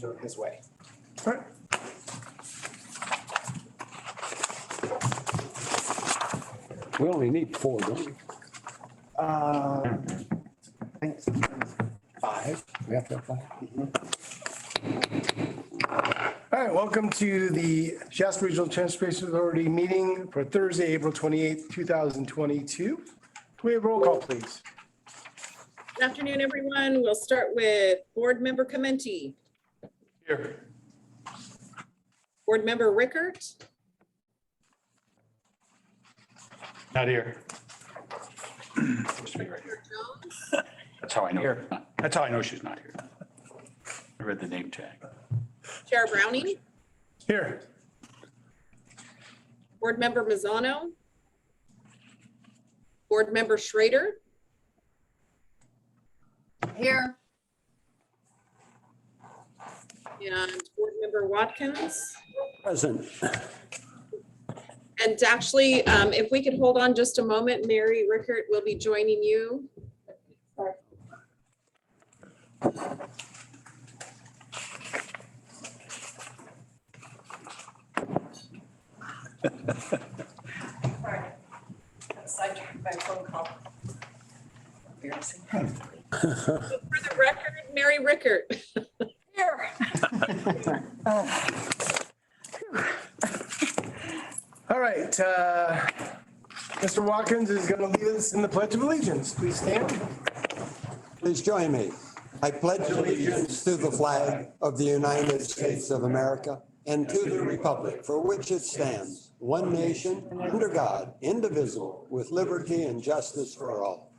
thrown his way. All right. We only need 4, don't we? I think sometimes 5. We have to have 5. All right, welcome to the Shasta Regional Transportation Authority meeting for Thursday, April 28th, 2022. Can we have roll call, please? Good afternoon, everyone. We'll start with Board Member Commenti, Here. Board Member Rickert, Not here. Supposed to be right here. Jones, That's how I know. That's how I know she's not here. I read the name tag. Chair Browning, Here. Board Member Mazzano, Board Member Schrader. Here. And Board Member Watkins. Present. And actually, if we could hold on just a moment, Mary Rickert will be joining you. Sidetracked by a phone call. Embarrassing. For the record, Mary Rickert. Here. All right. Mr. Watkins is going to lead us in the Pledge of Allegiance. Please stand. Please join me. I pledge allegiance to the flag of the United States of America and to the republic for which it stands, one nation, under God, indivisible, with liberty and justice for all.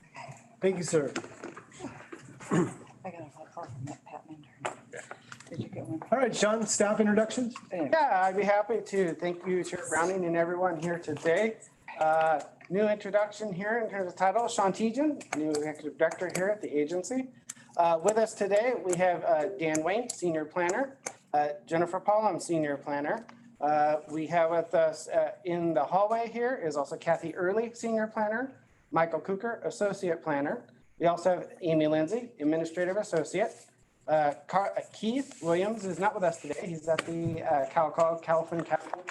Thank you, sir. I got a phone call from that Pat Minder. Did you get one? All right, Sean, staff introductions. Yeah, I'd be happy to. Thank you, Chair Browning and everyone here today. New introduction here in terms of title, Sean Tejan, new executive director here at the agency. With us today, we have Dan Wayne, senior planner, Jennifer Paulum, senior planner. We have with us in the hallway here is also Kathy Early, senior planner, Michael Cooker, associate planner. We also have Amy Lindsay, administrative associate. Keith Williams is not with us today. He's at the California Capital.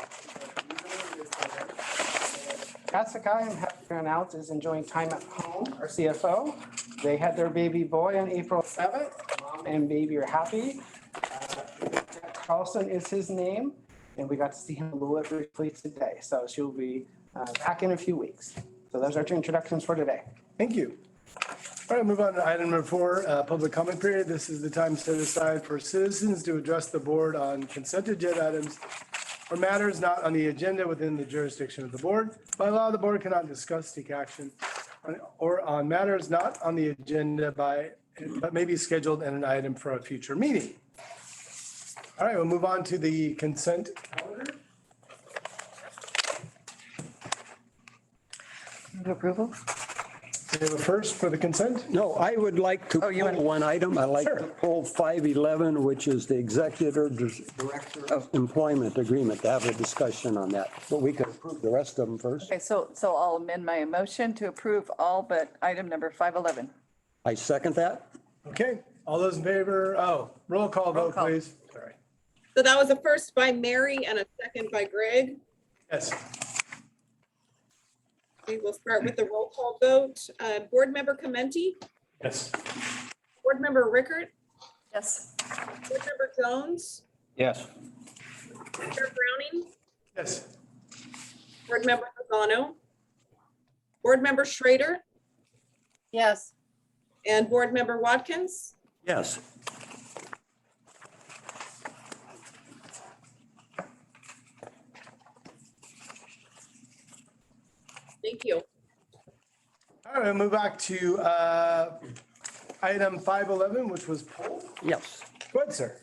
Pat Sakai, I'm happy to announce, is enjoying time at home, our CFO. They had their baby boy on April 7th. Mom and baby are happy. Jack Carlson is his name, and we got to see him a little bit briefly today. So she'll be back in a few weeks. So those are 2 introductions for today. Thank you. All right, move on to item number 4, public comment period. This is the time set aside for citizens to address the board on consent agenda items or matters not on the agenda within the jurisdiction of the board. By law, the board cannot discuss, take action on matters not on the agenda but may be scheduled in an item for a future meeting. All right, we'll move on to the consent calendar. Move approval? We have a first for the consent. No, I would like to you want- pull one item. I'd like Sure. to pull 511, which is the executive director of employment agreement, to have a discussion on that. But we could approve the rest of them first. Okay, so I'll amend my motion to approve all but item number 511. I second that. Okay, all those in favor? Oh, roll call vote, call. please. Sorry. So that was a first by Mary and a second by Greg. Yes. We will start with the roll call vote. Board Member Commenti, Yes. Board Member Rickert, Yes. Board Member Jones, Yes. Chair Browning, Yes. Board Member Mazzano, Board Member Schrader, Yes. and Board Member Watkins. Yes. Thank you. All right, we'll move back to item 511, which was poll. Yes. Go ahead, sir.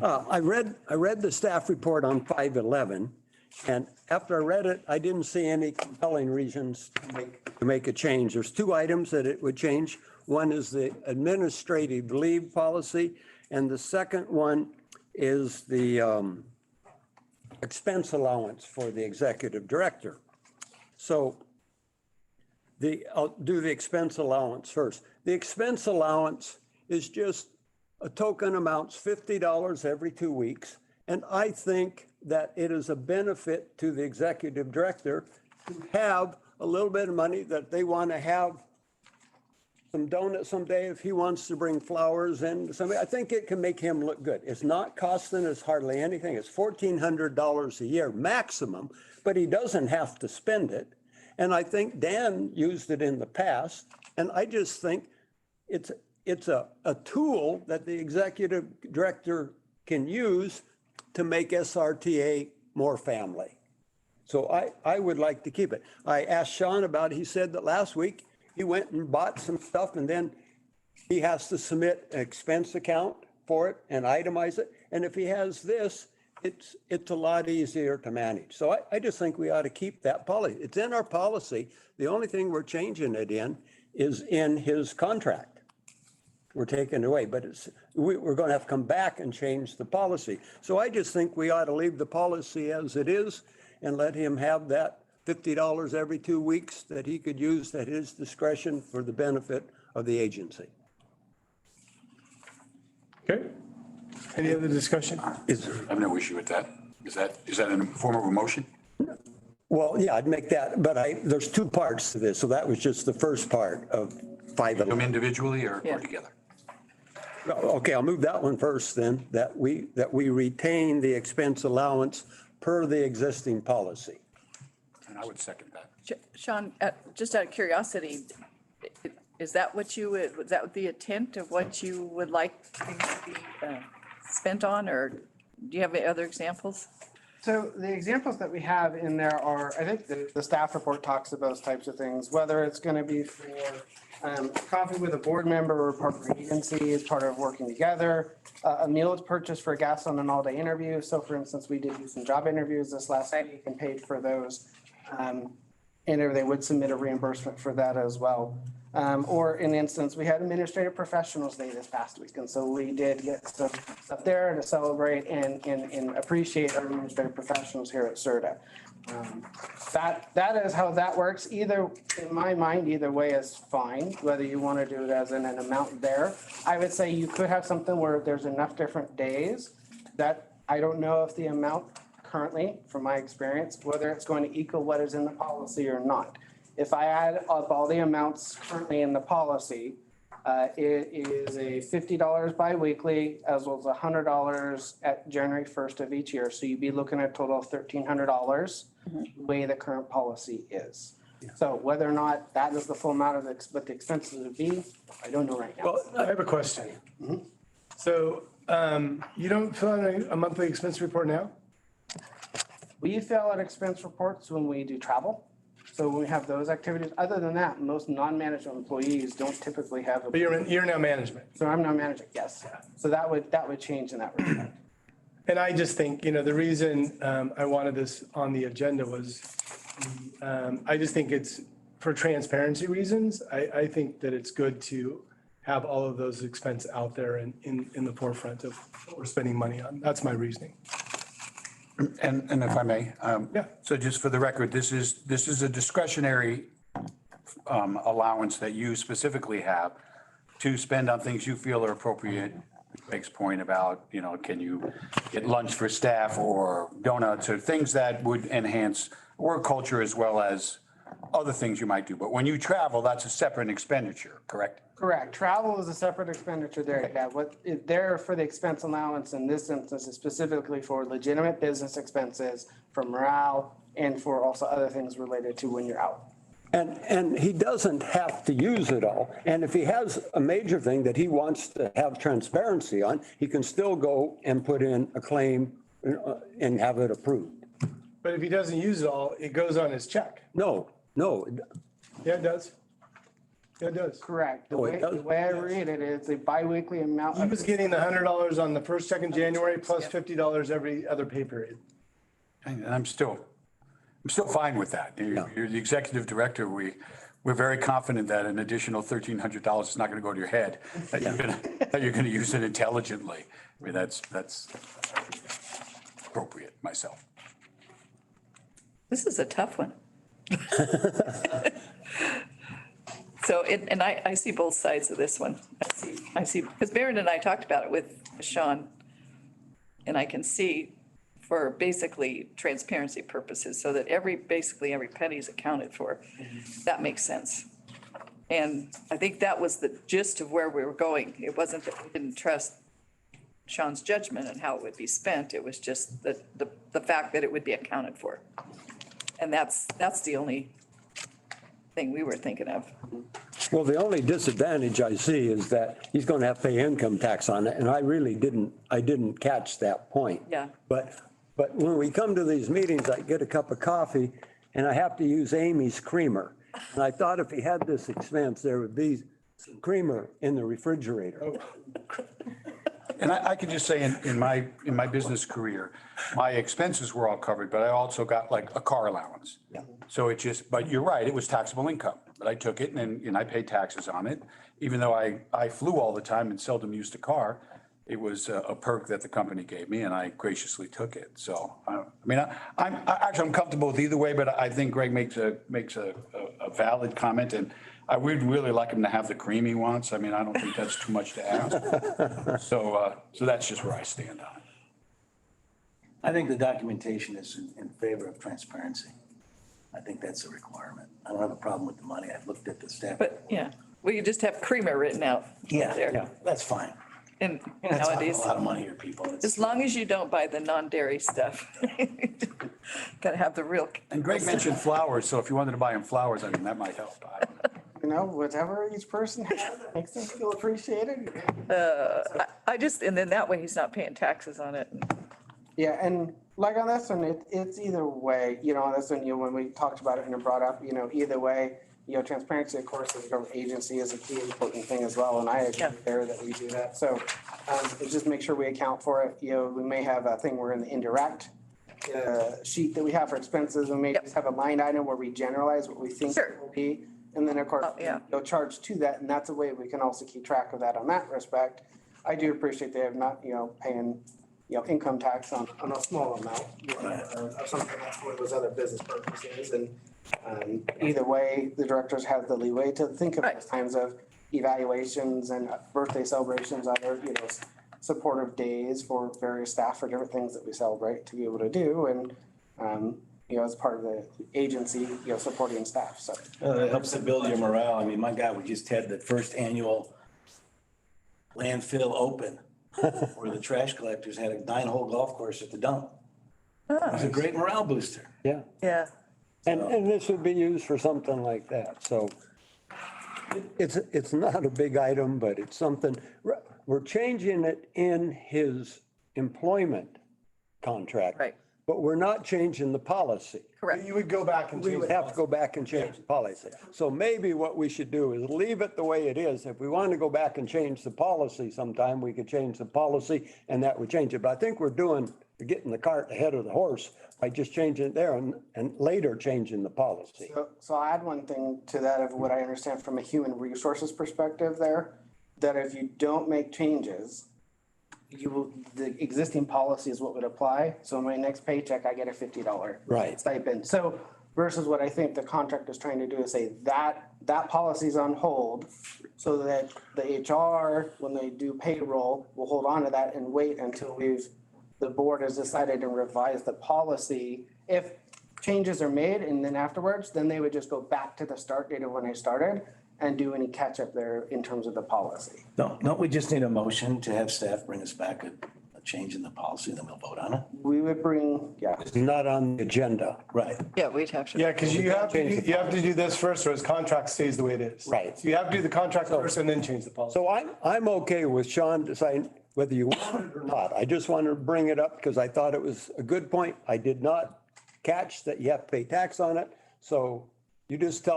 I read the staff report on 511, and after I read it, I didn't see any compelling reasons to make a change. There's 2 items that it would change. One is the administrative leave policy, and the second one is the expense allowance for the executive director. So I'll do the expense allowance first. The expense allowance is just a token amounts $50 every 2 weeks. And I think that it is a benefit to the executive director to have a little bit of money that they want to have some donuts someday if he wants to bring flowers in. I think it can make him look good. It's not costing us hardly anything. It's $1,400 a year maximum, but he doesn't have to spend it. And I think Dan used it in the past. And I just think it's a tool that the executive director can use to make SRTA more family. So I would like to keep it. I asked Sean about it. He said that last week he went and bought some stuff and then he has to submit an expense account for it and itemize it. And if he has this, it's a lot easier to manage. So I just think we ought to keep that policy. It's in our policy. The only thing we're changing it in is in his contract. We're taking it away, but we're going to have to come back and change the policy. So I just think we ought to leave the policy as it is and let him have that $50 every 2 weeks that he could use at his discretion for the benefit of the agency. Okay. Any other discussion? I have no issue with that. Is that in the form of a motion? Well, yeah, I'd make that, but there's two parts to this. So that was just the first part of Them 511. individually or Yeah. together? Okay, I'll move that one first then, that we retain the expense allowance per the existing policy. And I would second that. Sean, just out of curiosity, is that what was that the intent of what you would like things to be spent on, or do you have any other examples? So the examples that we have in there are, I think the staff report talks about those types of things, whether it's going to be for coffee with a board member or part of an agency as part of working together, a meals purchase for guests on an all-day interview. So for instance, we did do some job interviews this last week and paid for those. And they would submit a reimbursement for that as well. Or in the instance, we had Administrative Professionals Day this past week. And so we did get some stuff there to celebrate and appreciate our administrative professionals here at SRTA. That is how that works. Either, in my mind, either way is fine, whether you want to do it as an amount there. I would say you could have something where there's enough different days that I don't know if the amount currently, from my experience, whether it's going to equal what is in the policy or not. If I add up all the amounts currently in the policy, it is a $50 biweekly as well as $100 at January 1st of each year. So you'd be looking at a total of $1,300 the way the current policy is. So whether or not that is the full amount of what the expenses would be, I don't know right now. Well, I have a question. So you don't fill out a monthly expense report now? We fill out expense reports when we do travel. So when we have those activities, other than that, most non-management employees don't typically have. But you're now management. So I'm now managing, yes. So that would change in that respect. And I just think, the reason I wanted this on the agenda was, I just think it's for transparency reasons. I think that it's good to have all of those expenses out there in the forefront of what we're spending money on. That's my reasoning. And if I may. Yeah. So just for the record, this is a discretionary allowance that you specifically have to spend on things you feel are appropriate. Greg's point about, can you get lunch for staff or donuts or things that would enhance work culture as well as other things you might do. But when you travel, that's a separate expenditure, correct? Correct. Travel is a separate expenditure there. Yeah, there for the expense allowance in this instance is specifically for legitimate business expenses, for morale, and for also other things related to when you're out. And he doesn't have to use it all. And if he has a major thing that he wants to have transparency on, he can still go and put in a claim and have it approved. But if he doesn't use it all, it goes on his check. No. Yeah, it does. Yeah, it does. Correct. The Oh, it does? way I read it is a biweekly amount. He was getting the $100 on the first check in January plus $50 every other pay period. And I'm still fine with that. You're the executive director. We're very confident that an additional $1,300 is not going to go to your head, that you're going to use it intelligently. I mean, that's appropriate myself. This is a tough one. So, and I see both sides of this one. I see, because Baron and I talked about it with Sean. And I can see for basically transparency purposes, so that basically every penny is accounted for. That makes sense. And I think that was the gist of where we were going. It wasn't that we didn't trust Sean's judgment and how it would be spent. It was just the fact that it would be accounted for. And that's the only thing we were thinking of. Well, the only disadvantage I see is that he's going to have to pay income tax on it, and I really didn't catch that point. Yeah. But when we come to these meetings, I get a cup of coffee, and I have to use Amy's creamer. And I thought if he had this expense, there would be some creamer in the refrigerator. And I could just say in my business career, my expenses were all covered, but I also got like a car allowance. Yeah. So but you're right, it was taxable income, but I took it and I paid taxes on it. Even though I flew all the time and seldom used a car, it was a perk that the company gave me and I graciously took it. So, I'm comfortable with either way, but I think Greg makes a valid comment and I would really like him to have the cream he wants. I don't think that's too much to ask. So that's just where I stand on it. I think the documentation is in favor of transparency. I think that's a requirement. I don't have a problem with the money. I've looked at the staff. But yeah, we could just have creamer written out. There. Yeah, that's fine. And You're not talking nowadays, a lot of money here, people. as long as you don't buy the non-dairy stuff. Gotta have the real. And Greg mentioned flowers, so if you wanted to buy him flowers, that might help. I don't know. Whatever each person has that makes them feel appreciated. And then that way he's not paying taxes on it. Yeah, and like on this one, it's either way, on this one, when we talked about it and it brought up, either way, transparency, of course, as a government agency is a key important thing as well. And I agree there that we do that. So it's just make sure we account for it. We may have a thing where in the indirect sheet that we have for expenses, we may just have a line item where we generalize what we think it will be. And then of course, you'll charge to that. And that's a way we can also keep track of that on that respect. I do appreciate they have not, paying income tax on a small amount, or something that's for those other business purposes. And either way, the directors have the leeway to think of those times of evaluations and birthday celebrations, other, supportive days for various staff or different things that we celebrate to be able to do. And, as part of the agency, supporting staff, so. It helps to build your morale. My God, we just had the first annual landfill open where the trash collectors had a 9-hole golf course at the dump. It was a great morale booster. Yeah. Yeah. And this would be used for something like that. So it's not a big item, but it's something, we're changing it in his employment contract. Right. But we're not changing the policy. Correct. You would go back and We change would the have to go back and change the policy. So maybe what we should do is leave it the way it is. If we want to go back and change the policy sometime, we could change the policy and that would change it. But I think we're getting the cart ahead of the horse by just changing it there and later changing the policy. So I'll add one thing to that of what I understand from a human resources perspective there, that if you don't make changes, the existing policy is what would apply. So my next paycheck, I get a $50 stipend. So versus what I think the contract is trying to do is say that policy's on hold so that the HR, when they do payroll, will hold on to that and wait until the board has decided to revise the policy. If changes are made and then afterwards, then they would just go back to the start date of when they started and do any catch up there in terms of the policy. Don't we just need a motion to have staff bring us back a change in the policy, and then we'll vote on it? We would bring, It's not on the agenda. Right. Yeah, we'd have to. Yeah, because you have to do this first, or his contract stays the way it is. Right. So you have to do the contract first and then change the policy. So I'm okay with Sean deciding whether you want it or not. I just wanted to bring it up because I thought it was a good point. I did not catch that you have to pay tax on it. So you just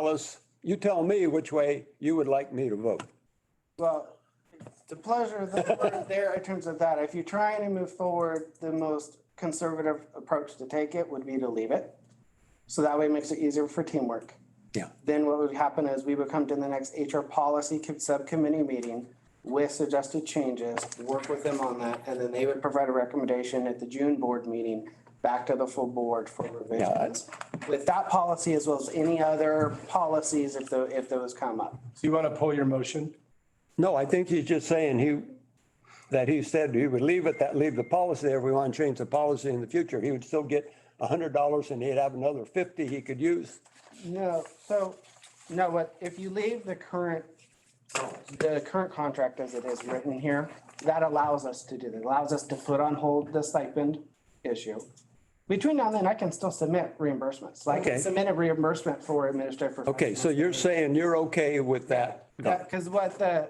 you tell me which way you would like me to vote. well, the pleasure of the board there in terms of that. If you're trying to move forward, the most conservative approach to take it would be to leave it. So that way it makes it easier for teamwork. Yeah. Then what would happen is we would come to the next HR policy subcommittee meeting with suggested changes, work with them on that, and then they would provide a recommendation at the June board meeting back to the full board for revisions. With that policy as well as any other policies if those come up. So you want to pull your motion? No, I think he's just saying that he said he would leave the policy there. If we want to change the policy in the future, he would still get $100 and he'd have another 50 he could use. No, so, no, what, if you leave the current contract as it is written here, that allows us to do that, allows us to put on hold the stipend issue. Between now and then, I can still submit reimbursements. I can Okay. submit a reimbursement for administrative. Okay, so you're saying you're okay with that? Because what I'm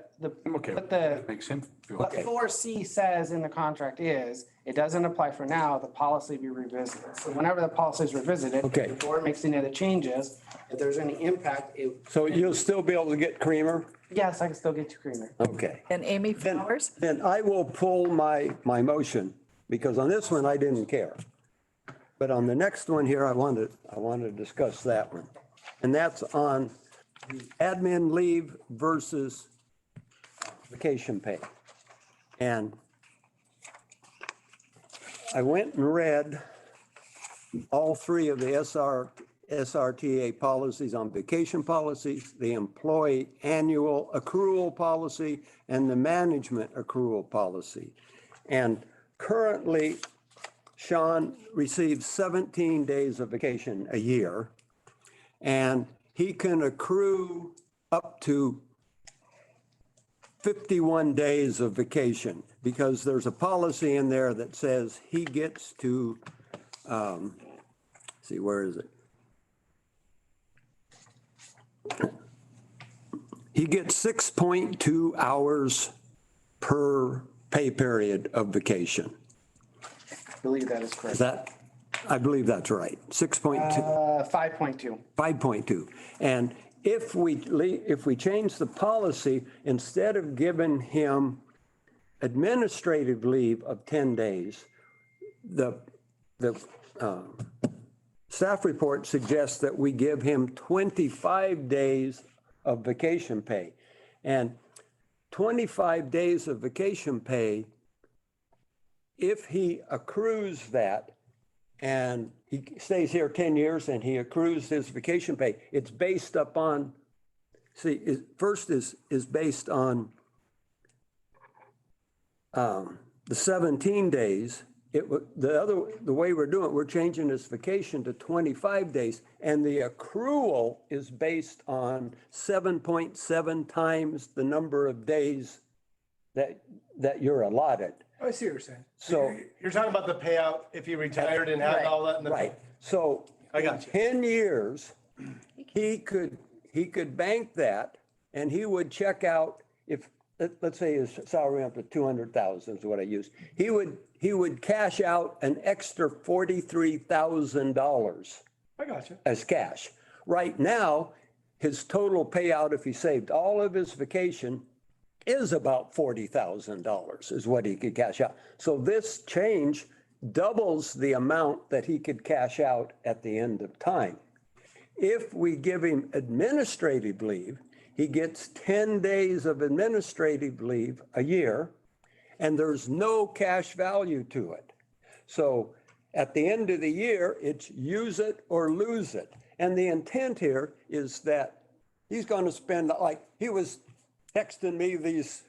okay. what the, Makes him feel what okay. 4C says in the contract is, it doesn't apply for now, the policy be revisited. So whenever the policy is revisited. Okay. The board makes any other changes, if there's any impact, So you'll still be able to get creamer? yes, I can still get you creamer. Okay. And Amy Flowers? Then I will pull my motion, because on this one, I didn't care. But on the next one here, I want to discuss that one. And that's on the admin leave versus vacation pay. And I went and read all three of the SRTA policies on vacation policies, the employee annual accrual policy, and the management accrual policy. And currently, Sean receives 17 days of vacation a year, and he can accrue up to 51 days of vacation, because there's a policy in there that says he gets to, see, where is it? He gets 6.2 hours per pay period of vacation. I believe that is correct. Is that, I believe that's right, 6.2. 5.2. 5.2. And if we change the policy, instead of giving him administrative leave of 10 days, the staff report suggests that we give him 25 days of vacation pay. And 25 days of vacation pay, if he accrues that, and he stays here 10 years and he accrues his vacation pay, it's based upon, first is based on the 17 days. The way we're doing it, we're changing his vacation to 25 days, and the accrual is based on 7.7 times the number of days that you're allotted. I see what you're saying. So- You're talking about the payout if he retired and had all that in the. Right, so. I got you. 10 years, he could bank that, and he would check out, if, let's say his salary went up to 200,000 is what I used. He would cash out an extra $43,000 I got you. as cash. Right now, his total payout, if he saved all of his vacation, is about $40,000 is what he could cash out. So this change doubles the amount that he could cash out at the end of time. If we give him administrative leave, he gets 10 days of administrative leave a year, and there's no cash value to it. So at the end of the year, it's use it or lose it. And the intent here is that he's going to spend, like, he was texting me these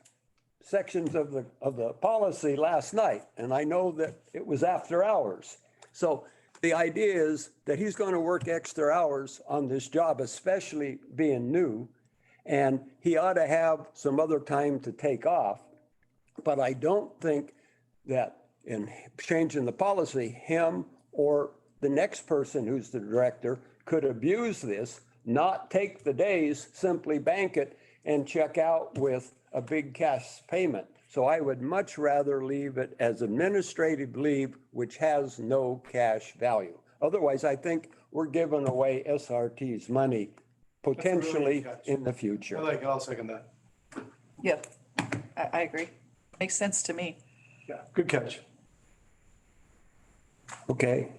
sections of the policy last night, and I know that it was after hours. So the idea is that he's going to work extra hours on this job, especially being new, and he ought to have some other time to take off. But I don't think that in changing the policy, him or the next person who's the director could abuse this, not take the days, simply bank it, and check out with a big cash payment. So I would much rather leave it as administrative leave, which has no cash value. Otherwise, I think we're giving away SRT's money potentially catch. in the I future. like it. I'll second that. Yeah, I agree. Makes sense to me. Yeah, good catch. Okay.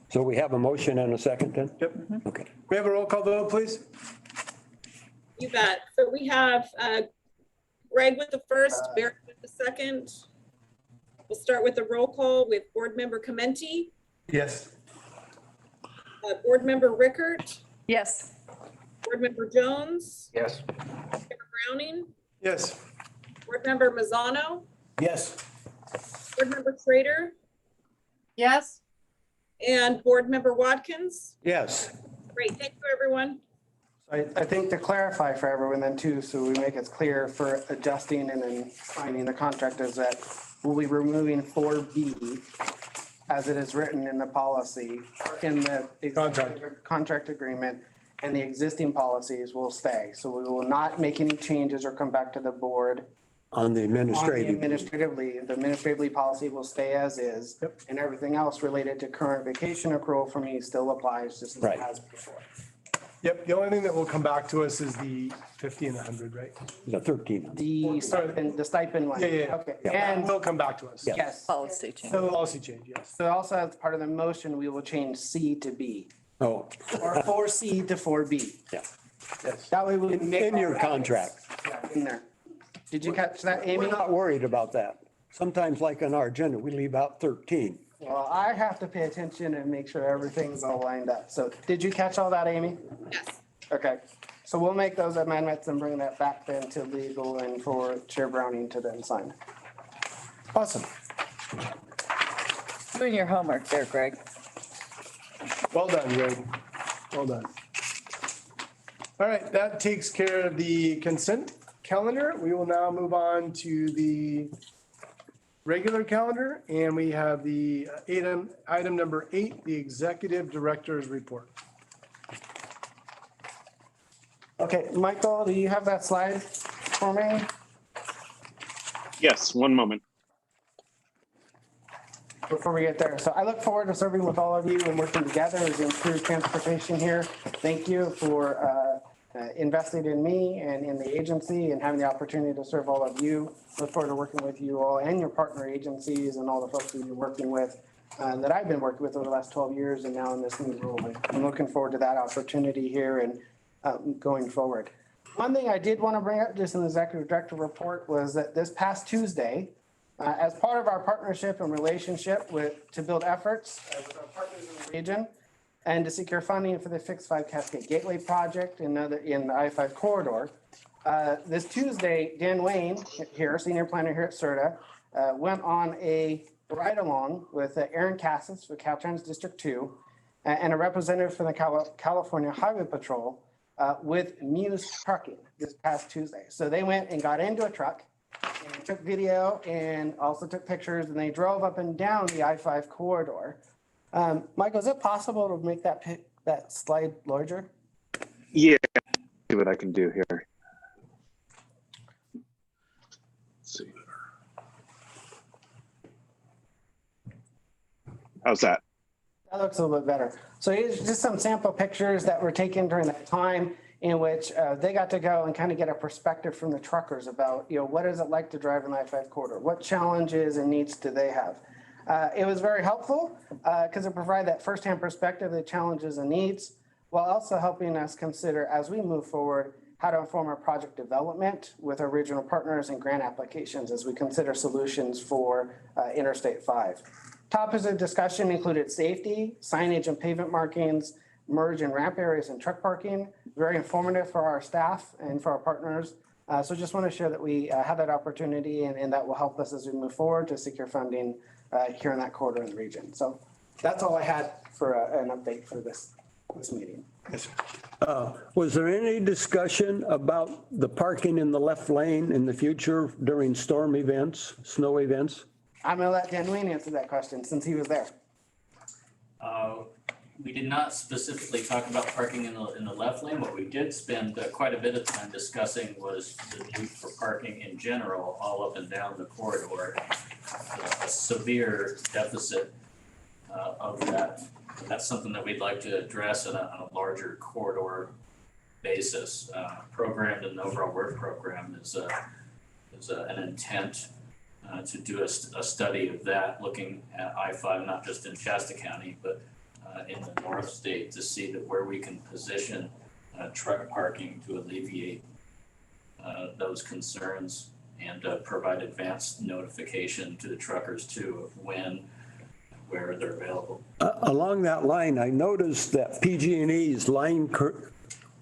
So we have a motion and a second then? Yep. Okay. We have a roll call vote, please? You bet. So we have Greg with the first, Barry with the second. We'll start with the roll call with Board Member Commenti, Yes. Board Member Rickert, Yes. Board Member Jones, Yes. Member Browning, Yes. Board Member Mazzano, Yes. Board Member Schrader, Yes. and Board Member Watkins. Yes. Great, thank you, everyone. I think to clarify for everyone then too, so we make it clear for adjusting and then signing the contract is that we'll be removing 4B as it is written in the policy, in the contract agreement, and the existing policies will stay. So we will not make any changes or come back to the board On the on the administrative. administrative leave. The administrative leave policy will stay as is. Yep. And everything else related to current vacation accrual for me still applies just as Right. it has before. Yep, the only thing that will come back to us is the 50 and 100, right? The 13. The stipend one. Yeah, yeah, yeah. Okay, Yeah. and Will come back to us. Yeah. yes. Policy change. So Policy change, yes. So also as part of the motion, we will change C to B, Oh, or 4C to 4B. yeah. Yes. That way we make. In your contract. Yeah, in there. Did you catch that, Amy? We're not worried about that. Sometimes like on our agenda, we leave out 13. Well, I have to pay attention and make sure everything's all lined up. So did you catch all that, Amy? Yes. Okay, so we'll make those amendments and bring that back then to legal and for Chair Browning to then sign. Awesome. Doing your homework there, Greg. Well done, Greg. Well done. All right, that takes care of the consent calendar. We will now move on to the regular calendar, and we have the item number 8, the executive director's report. Okay, Michael, do you have that slide for me? Yes, one moment. Before we get there. So I look forward to serving with all of you and working together as we improve transportation here. Thank you for investing in me and in the agency and having the opportunity to serve all of you. Look forward to working with you all and your partner agencies and all the folks we've been working with, that I've been working with over the last 12 years and now in this new role. I'm looking forward to that opportunity here and going forward. One thing I did want to bring up just in the executive director report was that this past Tuesday, as part of our partnership and relationship to build efforts with our partners in the region and to secure funding for the Fix 5 Cascade Gateway project in the I-5 corridor, this Tuesday, Dan Wayne here, senior planner here at SRTA, went on a ride along with Aaron Cassis for Caltrans District 2 and a representative from the California Highway Patrol with Muse Trucking this past Tuesday. So they went and got into a truck and took video and also took pictures, and they drove up and down the I-5 corridor. Michael, is it possible to make that slide larger? Yeah, see what I can do here. Let's see. How's that? That looks a little bit better. So here's just some sample pictures that were taken during that time in which they got to go and kind of get a perspective from the truckers about, what is it like to drive an I-5 corridor? What challenges and needs do they have? It was very helpful because it provided that firsthand perspective, the challenges and needs, while also helping us consider as we move forward how to inform our project development with our regional partners and grant applications as we consider solutions for Interstate 5. Topics of discussion included safety, signage and pavement markings, merge and ramp areas and truck parking. Very informative for our staff and for our partners. So just want to share that we had that opportunity and that will help us as we move forward to secure funding here in that corridor in the region. So that's all I had for an update for this meeting. Was there any discussion about the parking in the left lane in the future during storm events, snow events? I'm going to let Dan Wayne answer that question since he was there. We did not specifically talk about parking in the left lane. What we did spend quite a bit of time discussing was the need for parking in general, all up and down the corridor. A severe deficit of that. And that's something that we'd like to address on a larger corridor basis. Programmed in the overall work program is an intent to do a study of that, looking at I-5, not just in Shasta County, but in the North State, to see that where we can position truck parking to alleviate those concerns and provide advanced notification to the truckers too of when where they're available. Along that line, I noticed that PG&E's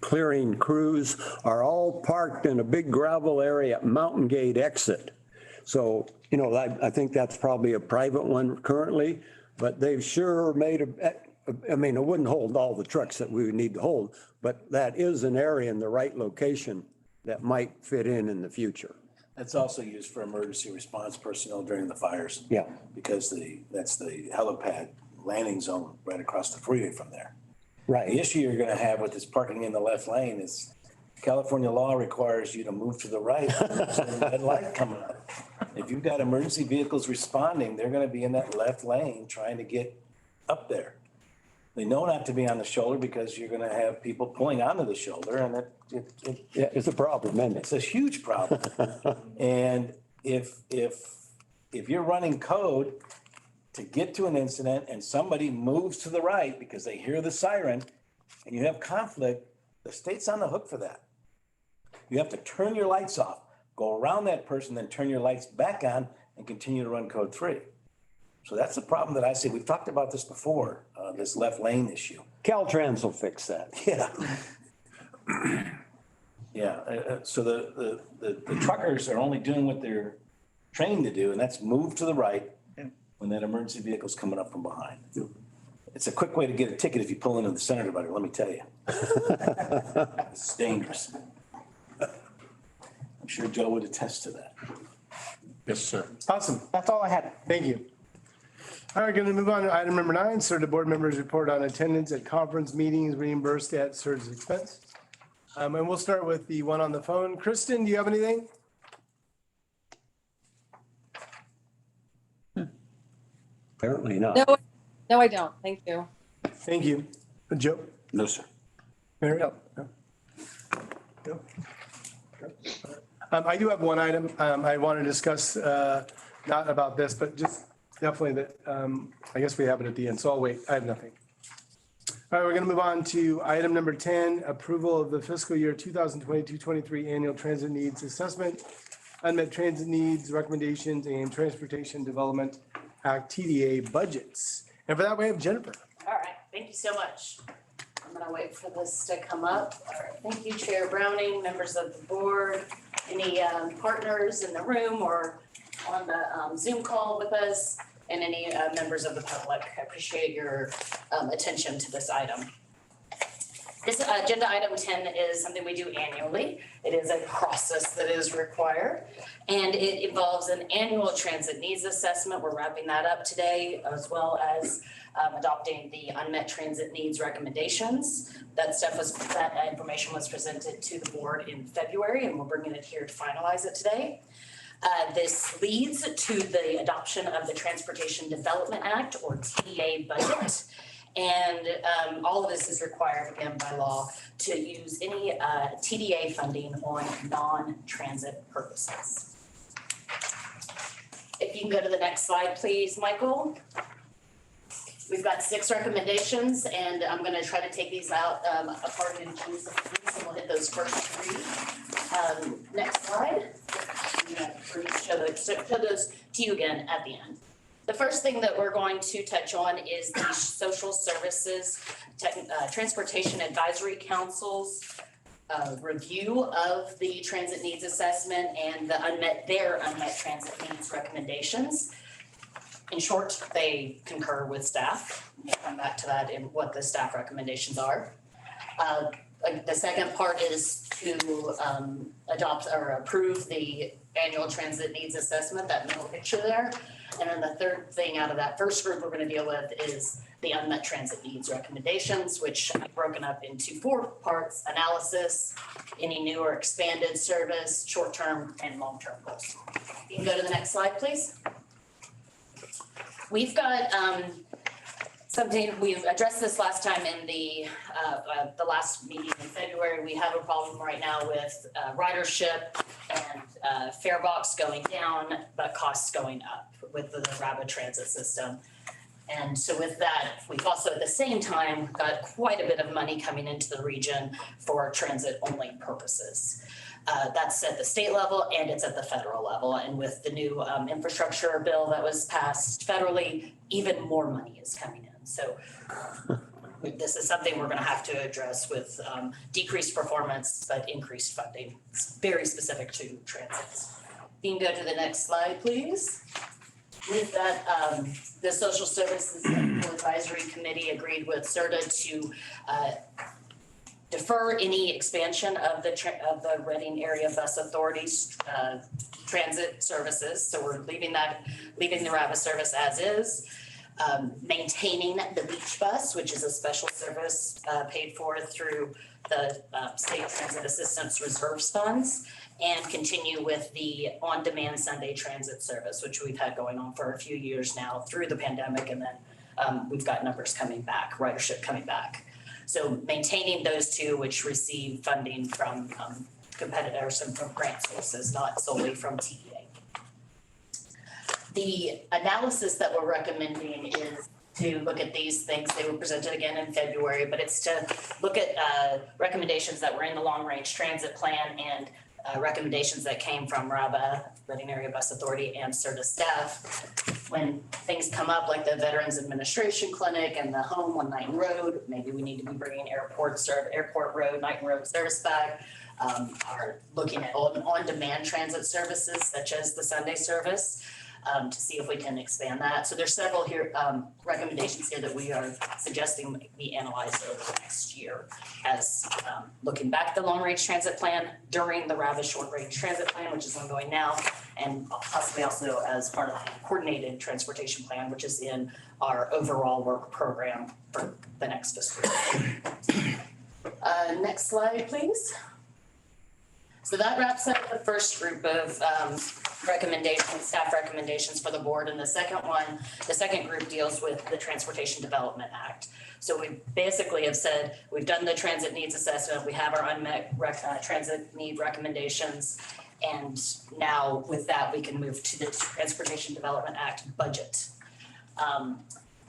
clearing crews are all parked in a big gravel area at Mountain Gate exit. So, you know, I think that's probably a private one currently, but they've sure made I mean, it wouldn't hold all the trucks that we would need to hold, but that is an area in the right location that might fit in the future. That's also used for emergency response personnel during the fires. Yeah. Because that's the helipad landing zone right across the freeway from there. The Right. issue you're gonna have with this parking in the left lane is California law requires you to move to the right. There's a red light coming up. If you've got emergency vehicles responding, they're gonna be in that left lane trying to get up there. They know not to be on the shoulder because you're gonna have people pulling onto the shoulder, and Yeah, it's a problem, isn't it? it's a huge problem. And if you're running code to get to an incident and somebody moves to the right because they hear the siren and you have conflict, the state's on the hook for that. You have to turn your lights off, go around that person, then turn your lights back on and continue to run code 3. So that's the problem that I see. We've talked about this before, this left lane issue. Caltrans will fix that. Yeah. Yeah, so the truckers are only doing what they're trained to do, and that's move to the right when that emergency vehicle's coming up from behind. It's a quick way to get a ticket if you pull into the center divider, let me tell you. It's dangerous. I'm sure Joe would attest to that. Yes, sir. Awesome. That's all I had. Thank you. All right, going to move on to item number 9, SRTA board members report on attendance at conference meetings reimbursed at SRTA's expense. And we'll start with the one on the phone. Kristen, do you have anything? Apparently not. No, I don't. Thank you. Thank you. Joe? No, sir. Mary? No. No. I do have one item I want to discuss, not about this, but just definitely that, I guess we have it at the end, so I'll wait. I have nothing. All right, we're going to move on to item number 10, approval of the fiscal year 2022-23 annual transit needs assessment, unmet transit needs recommendations, and Transportation Development Act TDA budgets. And for that, we have Jennifer. All right, thank you so much. I'm gonna wait for this to come up. All right, thank you, Chair Browning, members of the board, any partners in the room or on the Zoom call with us, and any members of the public. I appreciate your attention to this item. This agenda item 10 is something we do annually. It is a process that is required, and it involves an annual transit needs assessment. We're wrapping that up today, as well as adopting the unmet transit needs recommendations. That information was presented to the board in February, and we're bringing it here to finalize it today. This leads to the adoption of the Transportation Development Act, or TDA budget. And all of this is required, again, by law, to use any TDA funding on non-transit purposes. If you can go to the next slide, please, Michael. We've got 6 recommendations, and I'm going to try to take these out apart in chunks of 3, so we'll hit those first 3. Next slide. Show those to you again at the end. The first thing that we're going to touch on is the Social Services Transportation Advisory Council's review of the transit needs assessment and their unmet transit needs recommendations. In short, they concur with staff. We'll come back to that in what the staff recommendations are. The second part is to adopt or approve the annual transit needs assessment, that middle picture there. And then the third thing out of that first group we're going to deal with is the unmet transit needs recommendations, which I've broken up into 4 parts: analysis, any new or expanded service, short-term and long-term goals. You can go to the next slide, please. We've got something, we've addressed this last time in the last meeting in February. We have a problem right now with ridership and fare box going down, but costs going up with the rapid transit system. And so with that, we've also at the same time got quite a bit of money coming into the region for transit only purposes. That's at the state level and it's at the federal level. And with the new infrastructure bill that was passed federally, even more money is coming in. So this is something we're gonna have to address with decreased performance, but increased funding. It's very specific to transit. You can go to the next slide, please. With that, the Social Services Advisory Committee agreed with SRTA to defer any expansion of the Reading Area Bus Authority's transit services. So we're leaving the RABA service as is. Maintaining the beach bus, which is a special service paid for through the State Transit Assistance Reserves Funds, and continue with the on-demand Sunday transit service, which we've had going on for a few years now through the pandemic, and then we've got numbers coming back, ridership coming back. So maintaining those two, which receive funding from competitors and from grant sources, not solely from TEA. The analysis that we're recommending is to look at these things. They were presented again in February, but it's to look at recommendations that were in the long-range transit plan and recommendations that came from RABA, Reading Area Bus Authority, and SRTA staff. When things come up like the Veterans Administration Clinic and the home on Knighton Road, maybe we need to be bringing Airport Road, Knighton Road service back. Are looking at on-demand transit services such as the Sunday service. To see if we can expand that. So there's several here recommendations here that we are suggesting be analyzed over the next year as looking back at the long range transit plan during the RABA short range transit plan, which is ongoing now, and possibly also as part of the coordinated transportation plan, which is in our overall work program for the next fiscal year. Next slide, please. So that wraps up the first group of recommendations, staff recommendations for the board. And the second group deals with the Transportation Development Act. So we basically have said, we've done the transit needs assessment, we have our unmet transit need recommendations. And now with that, we can move to the Transportation Development Act budget.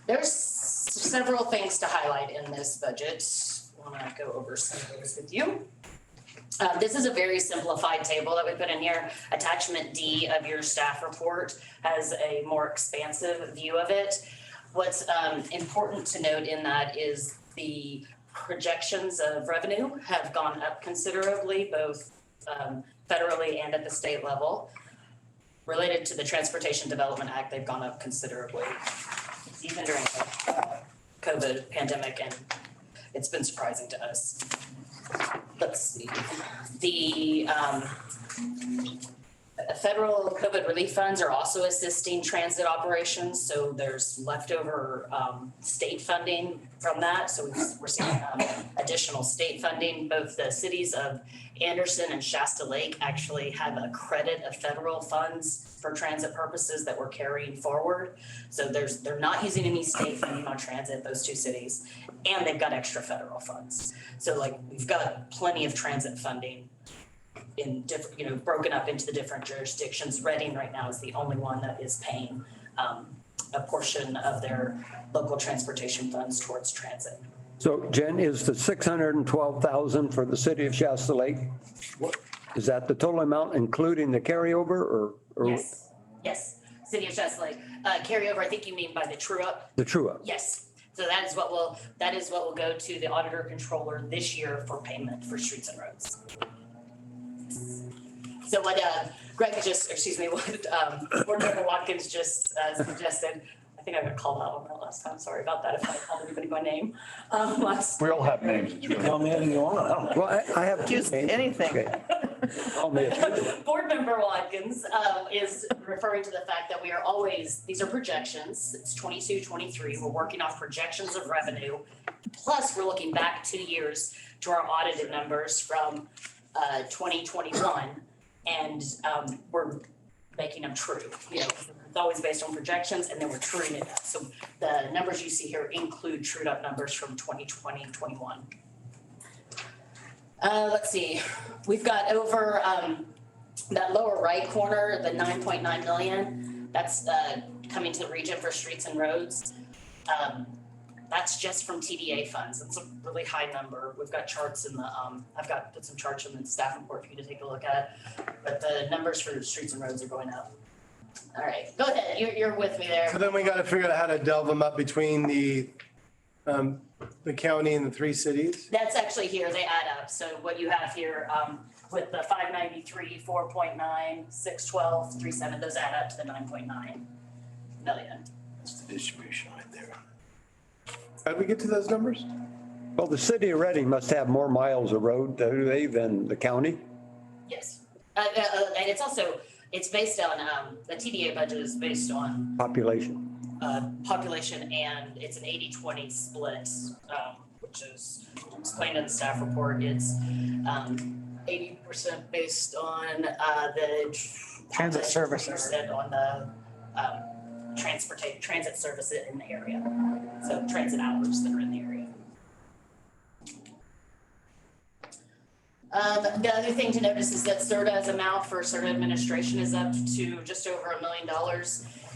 There's several things to highlight in this budget. I want to go over some of those with you. This is a very simplified table that we put in here. Attachment D of your staff report has a more expansive view of it. What's important to note in that is the projections of revenue have gone up considerably, both federally and at the state level. Related to the Transportation Development Act, they've gone up considerably, even during the COVID pandemic, and it's been surprising to us. Let's see, the federal COVID relief funds are also assisting transit operations. So there's leftover state funding from that. So we're seeing additional state funding. Both the cities of Anderson and Shasta Lake actually have a credit of federal funds for transit purposes that we're carrying forward. So they're not using any state funding on transit, those two cities, and they've got extra federal funds. So like we've got plenty of transit funding in different, broken up into the different jurisdictions. Reading right now is the only one that is paying a portion of their local transportation funds towards transit. So Jen, is the 612,000 for the city of Shasta Lake? Is that the total amount including the carryover or? Yes, City of Shasta Lake. Carryover, I think you mean by the true up? The true up. Yes. So that is what will go to the auditor controller this year for payment for streets and roads. So what Board Member Watkins just suggested, I think I got called out on that last time. Sorry about that if I called anybody by name. We all have names. You can call me anything you want, I don't know. Well, I have Just anything. Okay. Call me a- Board Member Watkins is referring to the fact that we are always, these are projections, it's 22, 23, we're working off projections of revenue. Plus, we're looking back 2 years to our audited numbers from 2021, and we're making them true. It's always based on projections, and then we're truing it up. So the numbers you see here include trued up numbers from 2020 and 21. Let's see, we've got over that lower right corner, the 9.9 million, that's coming to the region for streets and roads. That's just from TDA funds. It's a really high number. We've got charts in the, put some charts in the staff report for you to take a look at. But the numbers for streets and roads are going up. All right, go ahead. You're with me there. So then we got to figure out how to delve them up between the county and the three cities. That's actually here. They add up. So what you have here, with the 593, 4.9, 612, 3.7, those add up to the 9.9 million. That's the distribution right there. How did we get to those numbers? Well, the city of Reading must have more miles of road, do they, than the county? Yes. And it's also, it's based on, the TDA budget is based on Population. population, and it's an 80-20 split, which is explained in the staff report. It's 80% based on the Transit services. 20% on the transit service in the area. So transit hours that are in the area. The other thing to notice is that SRTA's amount for SRTA administration is up to just over $1 million.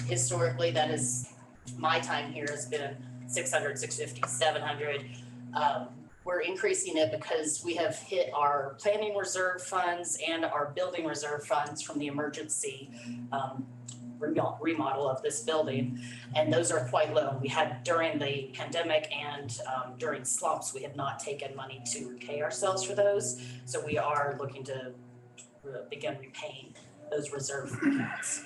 Historically, that is, my time here has been 600, 650, 700. We're increasing it because we have hit our planning reserve funds and our building reserve funds from the emergency remodel of this building, and those are quite low. We had during the pandemic and during slumps, we had not taken money to repay ourselves for those, so we are looking to begin repaying those reserve accounts.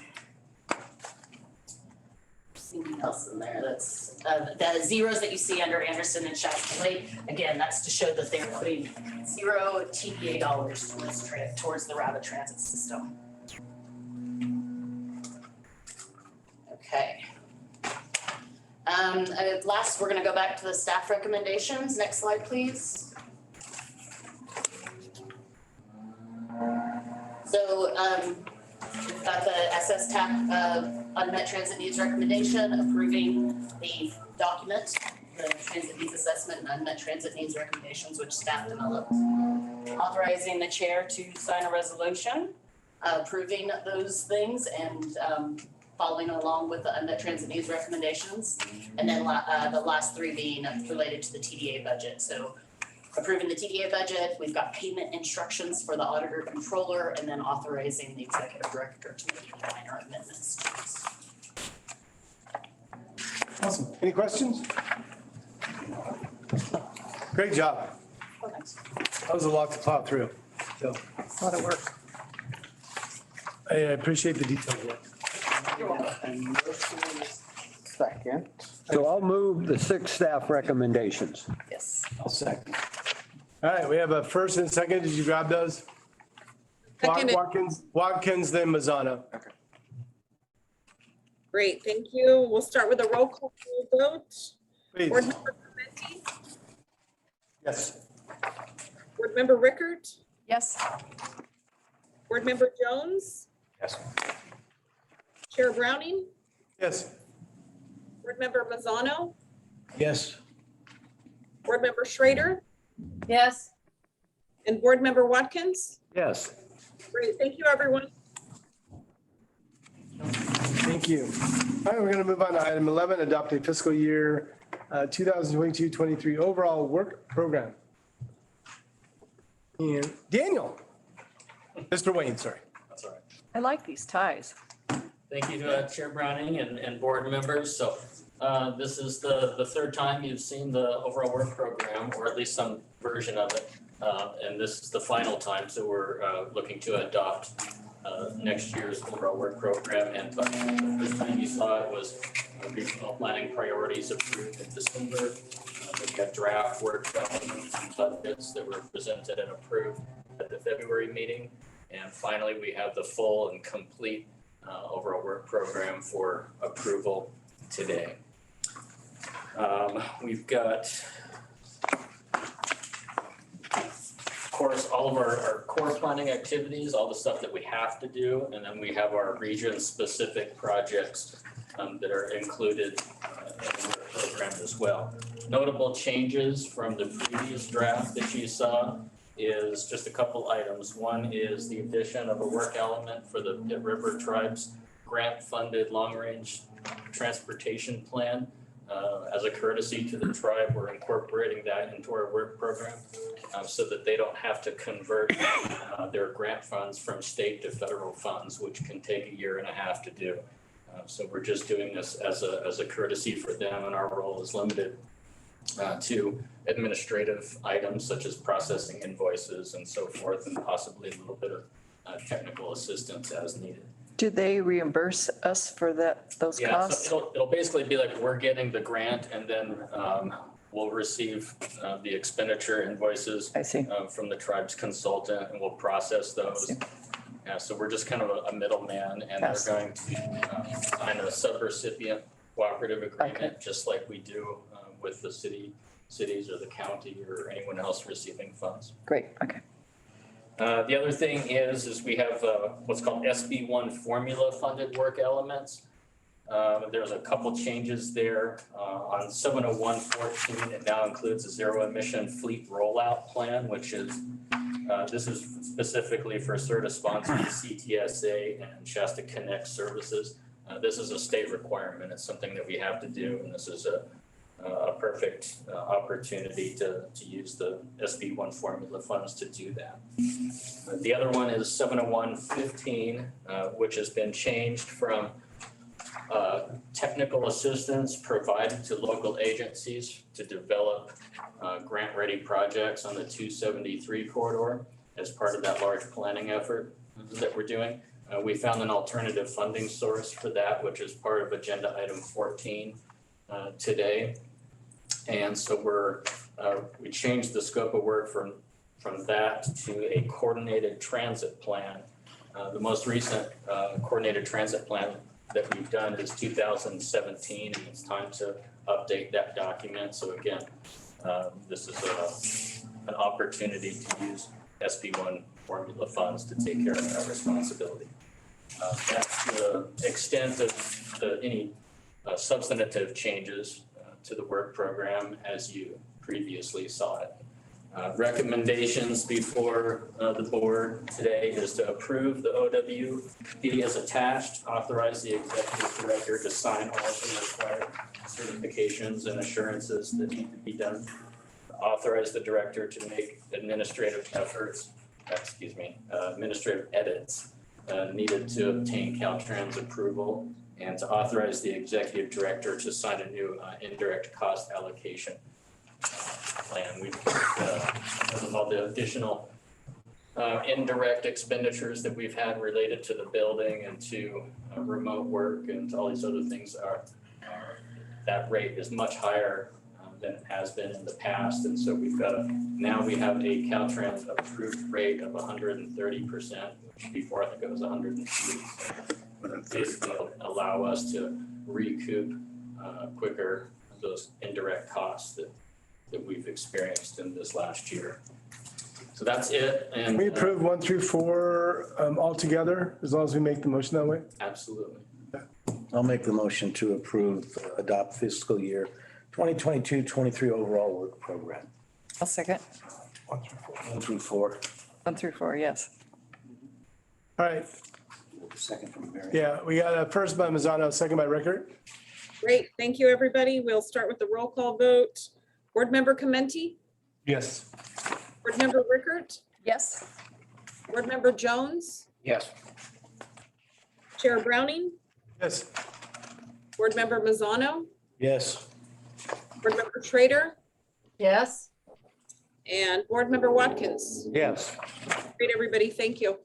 Anything else in there? That's the zeros that you see under Anderson and Shasta Lake. Again, that's to show that they're putting zero TDA dollars towards the rapid transit system. Okay. Last, we're going to go back to the staff recommendations. Next slide, please. So we've got the SSTAC unmet transit needs recommendation, approving the document, the transit needs assessment and unmet transit needs recommendations, which staff developed. Authorizing the chair to sign a resolution, approving those things and following along with the unmet transit needs recommendations. And then the last three being related to the TDA budget. So approving the TDA budget, we've got payment instructions for the auditor controller, and then authorizing the executive director to make minor amendments to this. Awesome. Any questions? Great job. Oh, thanks. That was a lot to plow through. So, A lot of work. I appreciate the detailed work. You're welcome. And motion is second. So I'll move the 6 staff recommendations. Yes. I'll second. All right, we have a first and second. Did you grab those? Seconded. Watkins, then Mazzano. Great, thank you. We'll start with a roll call vote. Please. Board Member Clementi, Yes. Board Member Rickert, Yes. Board Member Jones, Yes. Chair Browning, Yes. Board Member Mazzano, Yes. Board Member Schrader, Yes. and Board Member Watkins. Yes. Great, thank you, everyone. Thank you. All right, we're going to move on to item 11, adopt a fiscal year 2022-23 overall work program. And Daniel, Mr. Wayne, sorry. That's all right. I like these ties. Thank you, Chair Browning and board members. So this is the third time you've seen the overall work program, or at least some version of it. And this is the final time, so we're looking to adopt next year's overall work program. And but the first time you saw it was regional planning priorities approved in December. We got draft work budgets that were presented and approved at the February meeting. And finally, we have the full and complete overall work program for approval today. We've got, of course, all of our core planning activities, all the stuff that we have to do, and then we have our region-specific projects that are included in the work program as well. Notable changes from the previous draft that you saw is just a couple items. One is the addition of a work element for the Pitt River Tribes grant-funded long-range transportation plan. as a courtesy to the tribe, we're incorporating that into our work program so that they don't have to convert their grant funds from state to federal funds, which can take 1.5 years to do. So we're just doing this as a courtesy for them, and our role is limited to administrative items such as processing invoices and so forth, and possibly a little bit of technical assistance as needed. Do they reimburse us for those Yeah, costs? so it'll basically be like we're getting the grant and then we'll receive the expenditure invoices I see. from the tribe's consultant, and we'll process I those. see. Yeah, so we're just kind of a middleman, and they're Yes. going to sign a subrecipient cooperative agreement, just like we do with the cities or the county or anyone else receiving funds. Great, okay. The other thing is we have what's called SB1 formula funded work elements. There's a couple changes there on 701.14. It now includes a zero emission fleet rollout plan, which is this is specifically for CERTA sponsored CTSA and Shasta Connect services. This is a state requirement. It's something that we have to do, and this is a perfect opportunity to use the SB1 formula funds to do that. The other one is 701.15, which has been changed from technical assistance provided to local agencies to develop grant-ready projects on the 273 corridor as part of that large planning effort that we're doing. We found an alternative funding source for that, which is part of agenda item 14 today. And so we changed the scope of work from that to a coordinated transit plan. The most recent coordinated transit plan that we've done is 2017, and it's time to update that document. So again, this is an opportunity to use SB1 formula funds to take care of that responsibility. That's the extent of any substantive changes to the work program as you previously saw it. Recommendations before the board today is to approve the OWP as attached, authorize the executive director to sign all the required certifications and assurances that need to be done, authorize the director to make administrative edits needed to obtain Caltrans approval, and to authorize the executive director to sign a new indirect cost allocation plan. We've because of all the additional indirect expenditures that we've had related to the building and to remote work and all these other things, that rate is much higher than it has been in the past. And so now we have a Caltrans approved rate of 130%, which before I think it was 103. Basically allow us to recoup quicker those indirect costs that we've experienced in this last year. So that's it. And We approve 1 through 4 altogether, as long as we make the motion that way. absolutely. I'll make the motion to approve, adopt fiscal year 2022-23 overall work program. I'll second. 1 through 4. 1 through 4, yes. All right, Second from Mary. yeah, we got a first by Mazzano, second by Rickert. Great, thank you, everybody. We'll start with the roll call vote. Board Member Commenti, Yes. Board Member Rickert, Yes. Board Member Jones, Yes. Chair Browning, Yes. Board Member Mazzano, Yes. Board Member Schrader, Yes. and Board Member Watkins. Yes. Great, everybody, thank you.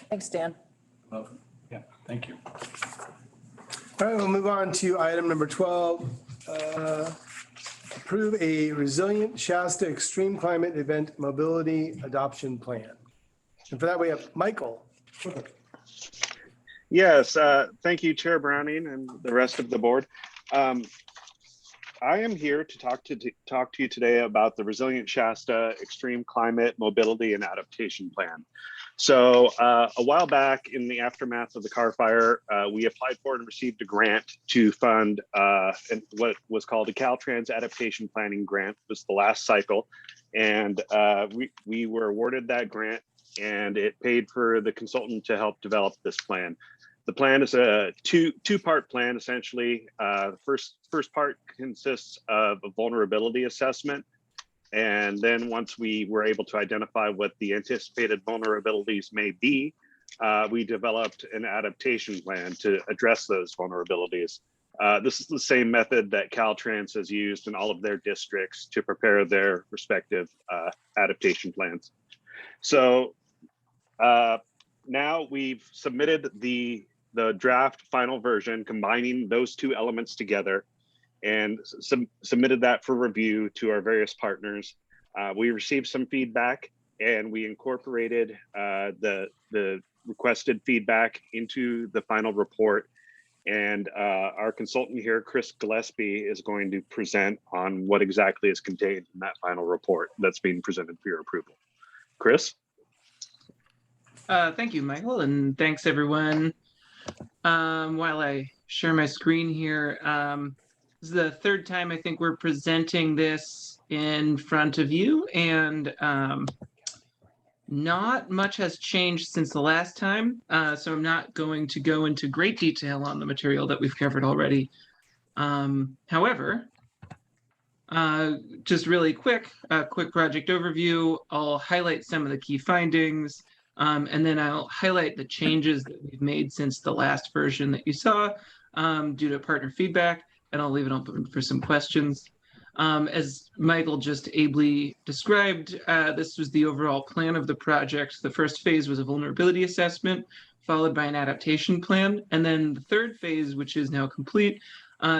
Thanks, Dan. Welcome. Yeah, thank you. All right, we'll move on to item number 12. Approve a resilient Shasta extreme climate event mobility adoption plan. And for that, we have Michael. Yes, thank you, Chair Browning and the rest of the board. I am here to talk to you today about the Resilient Shasta Extreme Climate Mobility and Adaptation Plan. So a while back in the aftermath of the Carr Fire, we applied for and received a grant to fund what was called a Caltrans Adaptation Planning Grant. It was the last cycle. And we were awarded that grant, and it paid for the consultant to help develop this plan. The plan is a two-part plan, essentially. The first part consists of a vulnerability assessment. And then once we were able to identify what the anticipated vulnerabilities may be, we developed an adaptation plan to address those vulnerabilities. This is the same method that Caltrans has used in all of their districts to prepare their respective adaptation plans. So now we've submitted the draft final version, combining those two elements together, and submitted that for review to our various partners. We received some feedback, and we incorporated the requested feedback into the final report. And our consultant here, Chris Gillespie, is going to present on what exactly is contained in that final report that's being presented for your approval. Chris? Thank you, Michael, and thanks everyone. While I share my screen here, this is the third time I think we're presenting this in front of you, and not much has changed since the last time, so I'm not going to go into great detail on the material that we've covered already. However, just really quick project overview. I'll highlight some of the key findings, and then I'll highlight the changes that we've made since the last version that you saw due to partner feedback, and I'll leave it open for some questions. As Michael just ably described, this was the overall plan of the project. The first phase was a vulnerability assessment, followed by an adaptation plan. And then the third phase, which is now complete,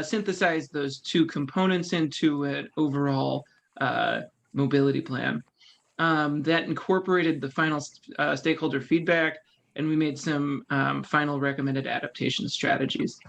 synthesized those two components into an overall mobility plan. That incorporated the final stakeholder feedback, and we made some final recommended adaptation strategies.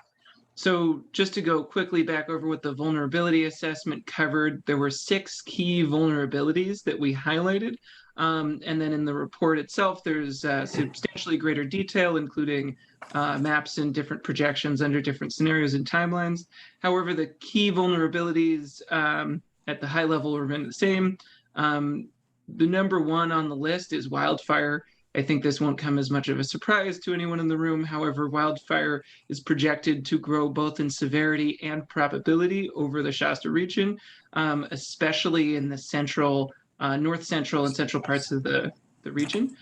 So just to go quickly back over what the vulnerability assessment covered, there were 6 key vulnerabilities that we highlighted. And then in the report itself, there's substantially greater detail, including maps and different projections under different scenarios and timelines. However, the key vulnerabilities at the high level remain the same. The number 1 on the list is wildfire. I think this won't come as much of a surprise to anyone in the room. However, wildfire is projected to grow both in severity and probability over the Shasta region, especially in the central, north central and central parts of the region.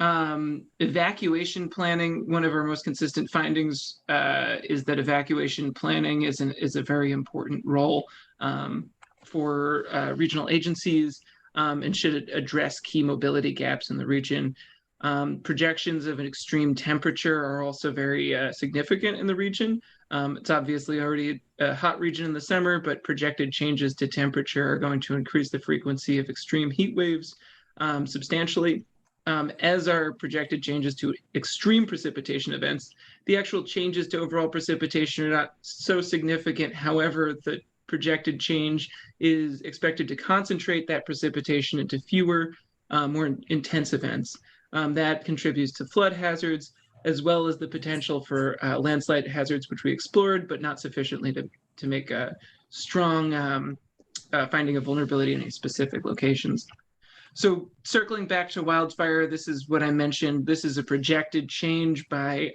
Evacuation planning, one of our most consistent findings is that evacuation planning is a very important role for regional agencies. And should address key mobility gaps in the region. Projections of an extreme temperature are also very significant in the region. It's obviously already a hot region in the summer, but projected changes to temperature are going to increase the frequency of extreme heat waves substantially. As are projected changes to extreme precipitation events. The actual changes to overall precipitation are not so significant. However, the projected change is expected to concentrate that precipitation into fewer, more intense events. That contributes to flood hazards, as well as the potential for landslide hazards, which we explored, but not sufficiently to make a strong finding of vulnerability in any specific locations. So circling back to wildfire, this is what I mentioned. This is a projected change by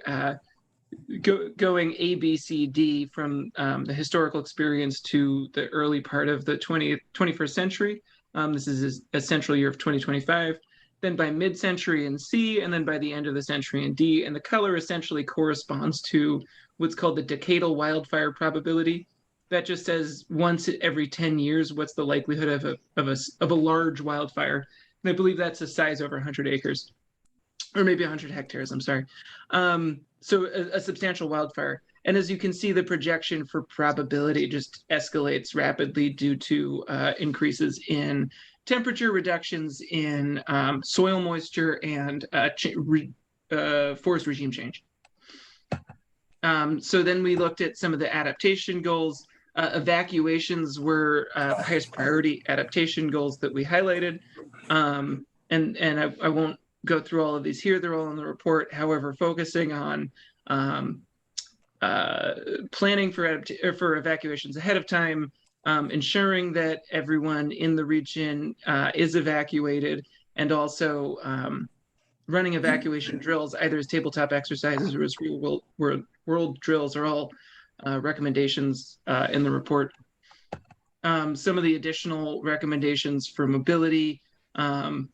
going A, B, C, D from the historical experience to the early part of the 21st century. This is a central year of 2025. Then by mid-century in C, and then by the end of the century in D. And the color essentially corresponds to what's called the decadal wildfire probability. That just says once every 10 years, what's the likelihood of a large wildfire. And I believe that's a size over 100 acres, or maybe 100 hectares, I'm sorry. So a substantial wildfire. And as you can see, the projection for probability just escalates rapidly due to increases in temperature, reductions in soil moisture, and forest regime change. So then we looked at some of the adaptation goals. Evacuations were the highest priority adaptation goals that we highlighted. And I won't go through all of these here. They're all in the report. However, focusing on planning for evacuations ahead of time, ensuring that everyone in the region is evacuated, and also running evacuation drills, either as tabletop exercises or as real world drills, are all recommendations in the report. Some of the additional recommendations for mobility are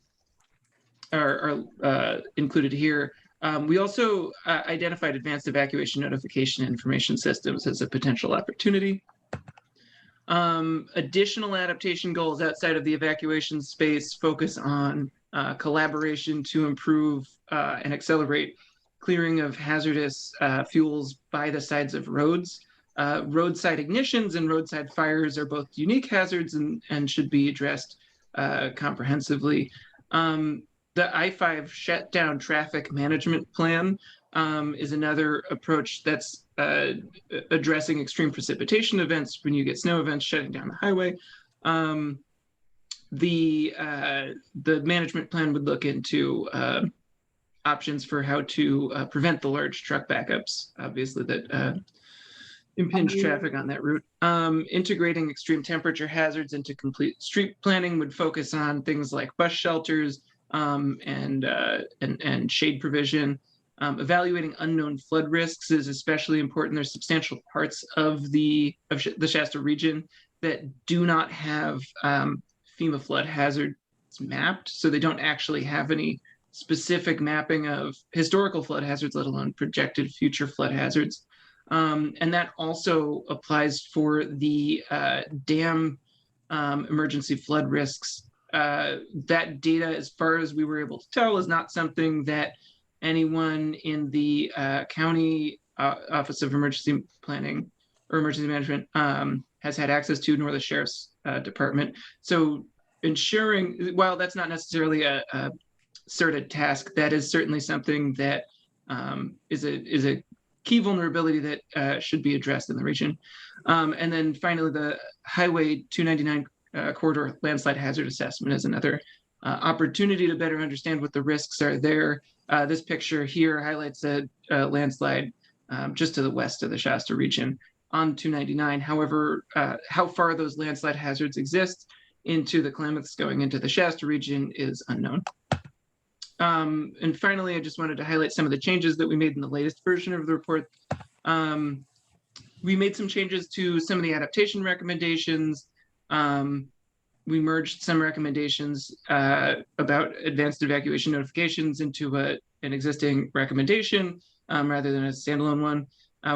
included here. We also identified advanced evacuation notification information systems as a potential opportunity. Additional adaptation goals outside of the evacuation space focus on collaboration to improve and accelerate clearing of hazardous fuels by the sides of roads. Roadside ignitions and roadside fires are both unique hazards and should be addressed comprehensively. The I-5 shutdown traffic management plan is another approach that's addressing extreme precipitation events when you get snow events shutting down the highway. The management plan would look into options for how to prevent the large truck backups, obviously, that impinge traffic on that route. Integrating extreme temperature hazards into complete street planning would focus on things like bus shelters and shade provision. Evaluating unknown flood risks is especially important. There's substantial parts of the Shasta region that do not have FEMA flood hazards mapped, so they don't actually have any specific mapping of historical flood hazards, let alone projected future flood hazards. And that also applies for the dam emergency flood risks. That data, as far as we were able to tell, is not something that anyone in the county Office of Emergency Planning or Emergency Management has had access to, nor the Sheriff's Department. So ensuring, while that's not necessarily a SRTA task, that is certainly something that is a key vulnerability that should be addressed in the region. And then finally, the Highway 299 corridor landslide hazard assessment is another opportunity to better understand what the risks are there. This picture here highlights a landslide just to the west of the Shasta region on 299. However, how far those landslide hazards exist into the Klamaths going into the Shasta region is unknown. And finally, I just wanted to highlight some of the changes that we made in the latest version of the report. We made some changes to some of the adaptation recommendations. We merged some recommendations about advanced evacuation notifications into an existing recommendation rather than a standalone one.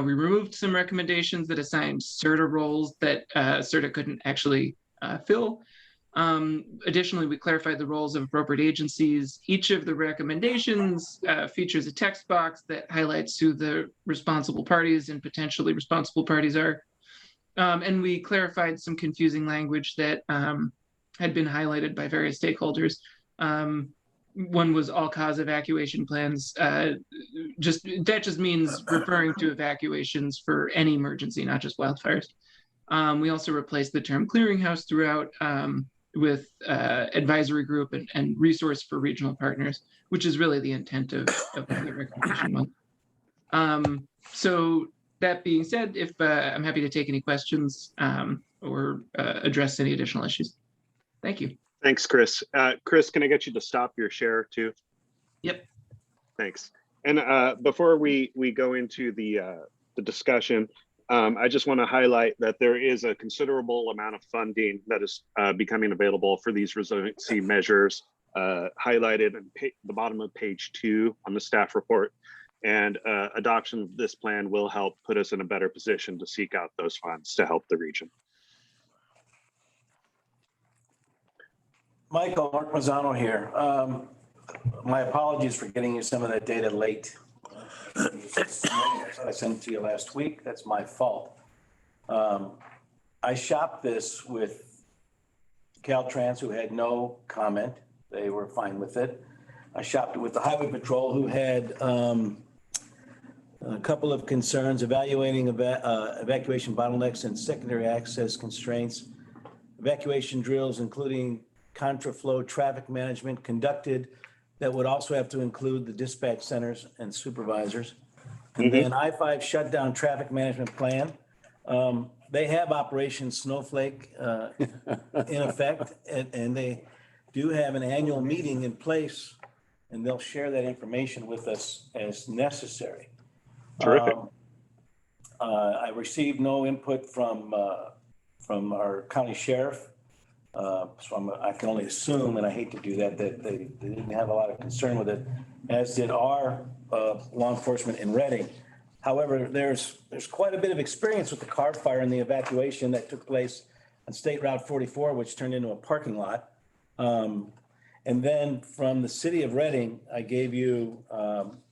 We removed some recommendations that assigned SRTA roles that SRTA couldn't actually fill. Additionally, we clarified the roles of appropriate agencies. Each of the recommendations features a text box that highlights who the responsible parties and potentially responsible parties are. And we clarified some confusing language that had been highlighted by various stakeholders. One was all cause evacuation plans. That just means referring to evacuations for any emergency, not just wildfires. We also replaced the term clearinghouse throughout with advisory group and resource for regional partners, which is really the intent of the recommendation one. So that being said, if I'm happy to take any questions or address any additional issues. Thank you. Thanks, Chris. Chris, can I get you to stop your share too? Yep. Thanks. And before we go into the discussion, I just want to highlight that there is a considerable amount of funding that is becoming available for these resiliency measures, highlighted at the bottom of page 2 on the staff report. And adoption of this plan will help put us in a better position to seek out those funds to help the region. Michael, Mark Mazzano here. My apologies for getting you some of that data late. I thought I sent it to you last week. That's my fault. I shopped this with Caltrans, who had no comment. They were fine with it. I shopped it with the Highway Patrol, who had a couple of concerns, evaluating evacuation bottlenecks and secondary access constraints, evacuation drills, including contraflow traffic management conducted that would also have to include the dispatch centers and supervisors. And then I-5 shutdown traffic management plan. They have Operation Snowflake in effect, and they do have an annual meeting in place and they'll share that information with us as necessary. Terrific. I received no input from our county sheriff. I can only assume, and I hate to do that, that they didn't have a lot of concern with it, as did our law enforcement in Reading. However, there's quite a bit of experience with the car fire and the evacuation that took place on State Route 44, which turned into a parking lot. And then from the city of Reading, I gave you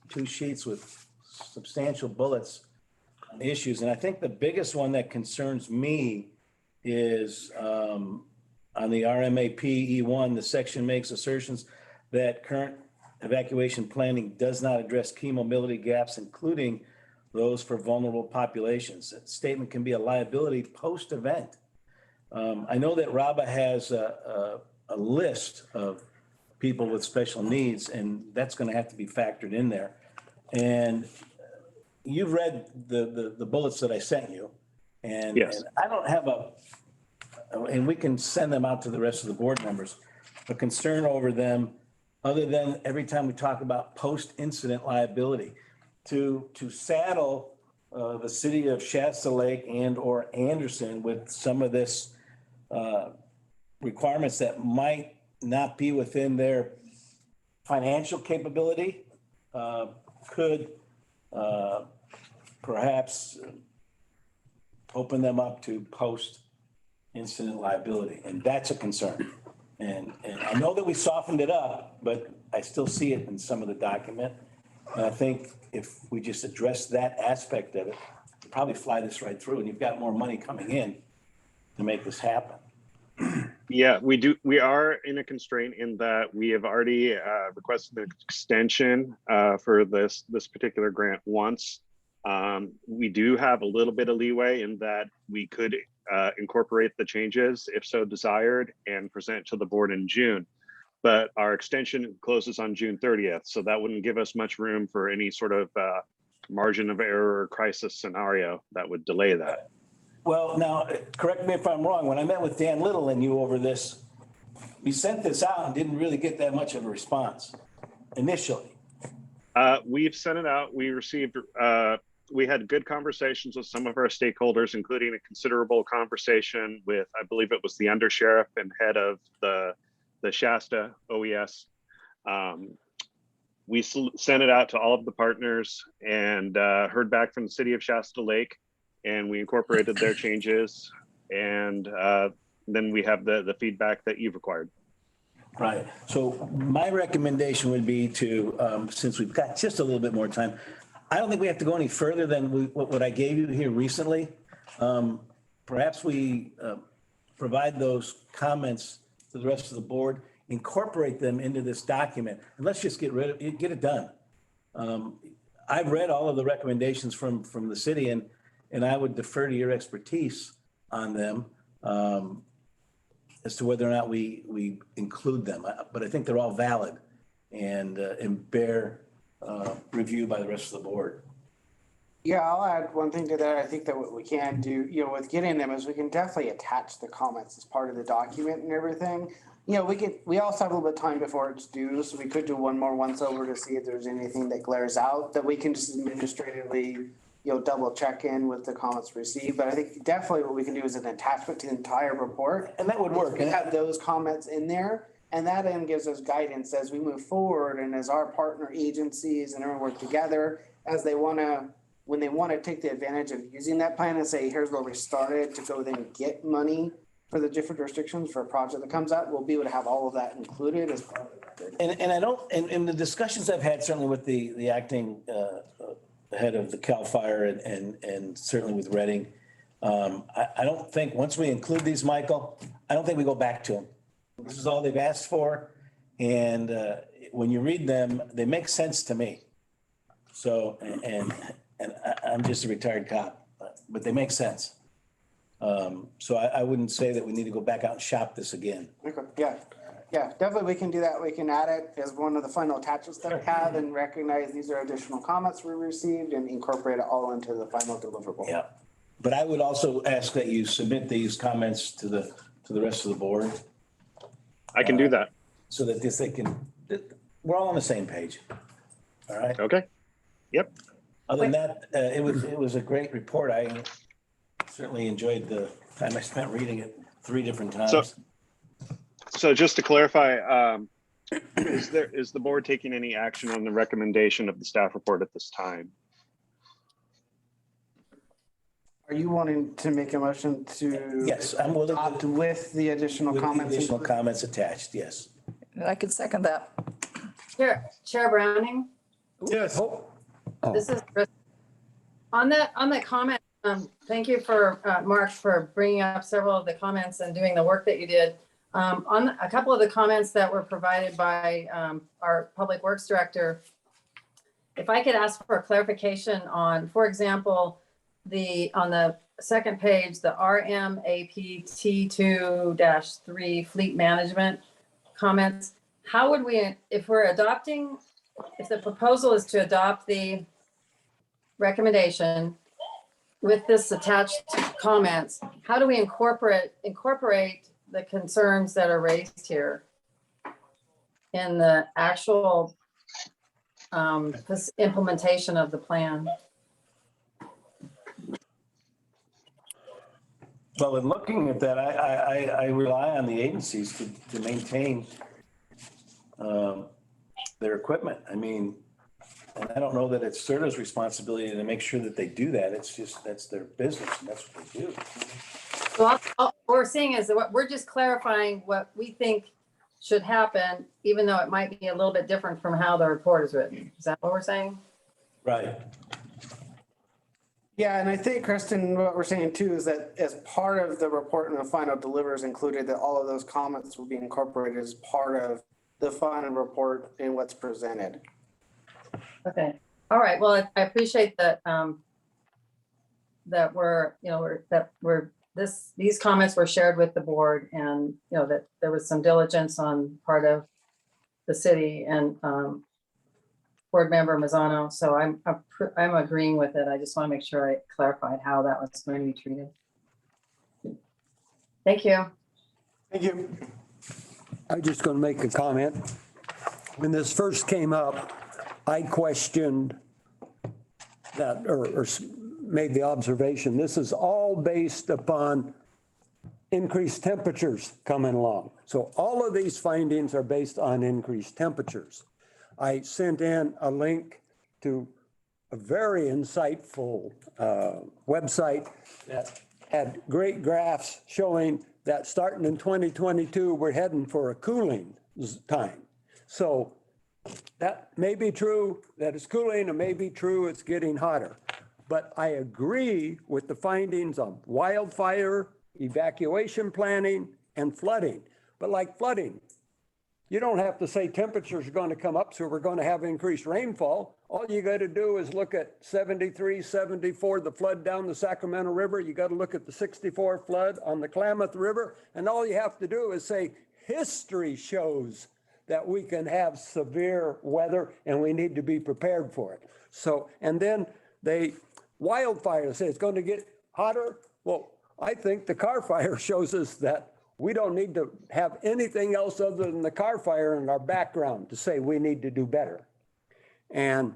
2 sheets with substantial bullets on the issues. And I think the biggest one that concerns me is on the RMAP E1, the section makes assertions that current evacuation planning does not address key mobility gaps, including those for vulnerable populations. That statement can be a liability post-event. I know that RABA has a list of people with special needs, and that's going to have to be factored in there. And you've read the bullets that I sent you, and, Yes. and I don't have and we can send them out to the rest of the board members, a concern over them, other than every time we talk about post-incident liability, to saddle the city of Shasta Lake and or Anderson with some of this requirements that might not be within their financial capability, could perhaps open them up to post-incident liability. And that's a concern. And I know that we softened it up, but I still see it in some of the document. And I think if we just address that aspect of it, we'll probably fly this right through, and you've got more money coming in to make this happen. Yeah, we do. We are in a constraint in that we have already requested an extension for this particular grant once. We do have a little bit of leeway in that we could incorporate the changes if so desired and present to the board in June. But our extension closes on June 30th, so that wouldn't give us much room for any sort of margin of error or crisis scenario that would delay that. Well, now, correct me if I'm wrong. When I met with Dan Little and you over this, we sent this out and didn't really get that much of a response initially. We've sent it out. We received, we had good conversations with some of our stakeholders, including a considerable conversation with, I believe it was the undersheriff and head of the Shasta OES. We sent it out to all of the partners and heard back from the city of Shasta Lake, and we incorporated their changes. And then we have the feedback that you've required. Right. So my recommendation would be to, since we've got just a little bit more time, I don't think we have to go any further than what I gave you here recently. Perhaps we provide those comments to the rest of the board, incorporate them into this document, and let's just get it done. I've read all of the recommendations from the city, and I would defer to your expertise on them as to whether or not we include them. But I think they're all valid and bear review by the rest of the board. Yeah, I'll add one thing to that. I think that what we can do, with getting them is we can definitely attach the comments as part of the document and everything. We also have a little bit of time before it's due, so we could do one more once over to see if there's anything that glares out that we can just administratively, double check in with the comments received. But I think definitely what we can do is an attachment to the entire report. And that would work. We have those comments in there, and that then gives us guidance as we move forward and as our partner agencies and everyone work together as when they want to take the advantage of using that plan and say, here's where we started to go then get money for the different jurisdictions for a project that comes out, we'll be able to have all of that included as part of the record. And I don't, and the discussions I've had certainly with the acting head of the CAL FIRE and certainly with Reading, I don't think, once we include these, Michael, I don't think we go back to them. This is all they've asked for. And when you read them, they make sense to me. So, and I'm just a retired cop, but they make sense. So I wouldn't say that we need to go back out and shop this again. Okay, yeah, definitely we can do that. We can add it as one of the final attachments that we have and recognize these are additional comments we received and incorporate it all into the final deliverable. Yeah, but I would also ask that you submit these comments to the rest of the board. I can do that. So that they can, we're all on the same page. All right. Okay. Yep. Other than that, it was a great report. I certainly enjoyed the time I spent reading it 3 different times. So just to clarify, is the board taking any action on the recommendation of the staff report at this time? Are you wanting to make a motion to? Yes, I'm willing to. Opt with the additional With the comments? additional included? comments attached, yes. And I could second that. Chair Browning, Yes. this is Chris. On that comment, thank you for, Mark, for bringing up several of the comments and doing the work that you did. On a couple of the comments that were provided by our Public Works Director, if I could ask for a clarification on, for example, on the second page, the RMAP T2-3 fleet management comments, how would we, if the proposal is to adopt the recommendation with this attached comments, how do we incorporate the concerns that are raised here in the actual this implementation of the plan? Well, in looking at that, I rely on the agencies to maintain their equipment. I mean, and I don't know that it's CERTA's responsibility to make sure that they do that. It's just, that's their business and that's what they do. So what we're seeing is that we're just clarifying what we think should happen, even though it might be a little bit different from how the report is written. Is that what we're saying? Right. Yeah, and I think, Kristen, what we're saying too is that as part of the report and the final delivers included, that all of those comments will be incorporated as part of the final report and what's presented. Okay, all right, well, I appreciate that, these comments were shared with the board and, that there was some diligence on part of the city and board member Mazzano. So I'm agreeing with it. I just want to make sure I clarified how that was going to be treated. Thank you. Thank you. I'm just going to make a comment. When this first came up, I questioned that or made the observation, this is all based upon increased temperatures coming along. So all of these findings are based on increased temperatures. I sent in a link to a very insightful website that had great graphs showing that starting in 2022, we're heading for a cooling time. So that may be true that it's cooling, it may be true it's getting hotter. But I agree with the findings on wildfire, evacuation planning, and flooding. But like flooding, you don't have to say temperatures are going to come up, so we're going to have increased rainfall. All you got to do is look at 73, 74, the flood down the Sacramento River. You got to look at the 64 flood on the Klamath River. And all you have to do is say, history shows that we can have severe weather and we need to be prepared for it. So, and then wildfire say it's going to get hotter. Well, I think the car fire shows us that we don't need to have anything else other than the car fire in our background to say we need to do better. And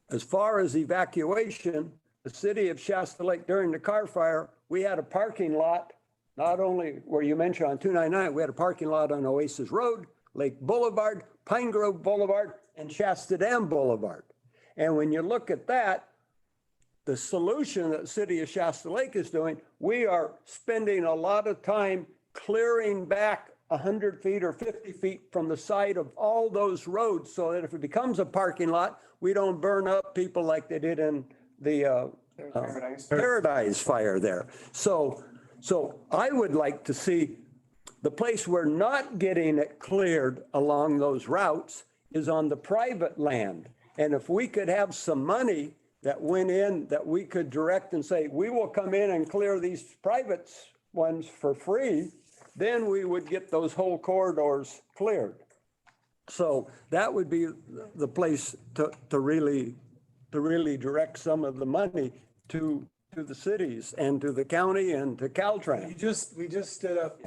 as far as evacuation, the city of Shasta Lake during the car fire, we had a parking lot, not only where you mentioned on 299, we had a parking lot on Oasis Road, Lake Boulevard, Pine Grove Boulevard, and Shasta Dam Boulevard. And when you look at that, the solution that the city of Shasta Lake is doing, we are spending a lot of time clearing back 100 feet or 50 feet from the side of all those roads so that if it becomes a parking lot, we don't burn up people like they did in the Paradise fire there. So I would like to see the place we're not getting it cleared along those routes is on the private land. And if we could have some money that went in that we could direct and say, we will come in and clear these private ones for free, then we would get those whole corridors cleared. So that would be the place to really direct some of the money to the cities and to the county and to Caltrans. We just stood up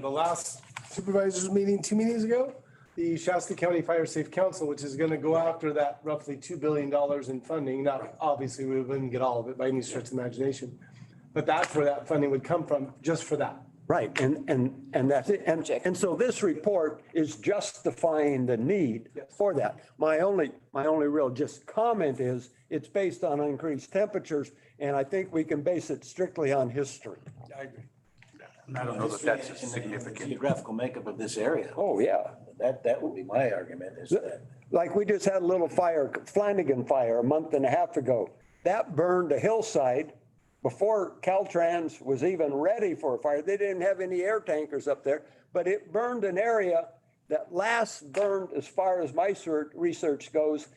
the last supervisors meeting 2 meetings ago the Shasta County Fire Safe Council, which is going to go after that roughly $2 billion in funding. Not, obviously, we wouldn't get all of it by any stretch of imagination, but that's where that funding would come from, just for that. Right, and that's it. And so this report is justifying the need for that. My only real just comment is it's based on increased temperatures, and I think we can base it strictly on history. I agree. And I don't know that that's a In the significant. geographical makeup of this area. Oh, yeah. That would be my argument is that. Like we just had a little fire, Flanagan fire, a month and a half ago. That burned a hillside before Caltrans was even ready for a fire. They didn't have any air tankers up there, but it burned an area that last burned, as far as my research goes,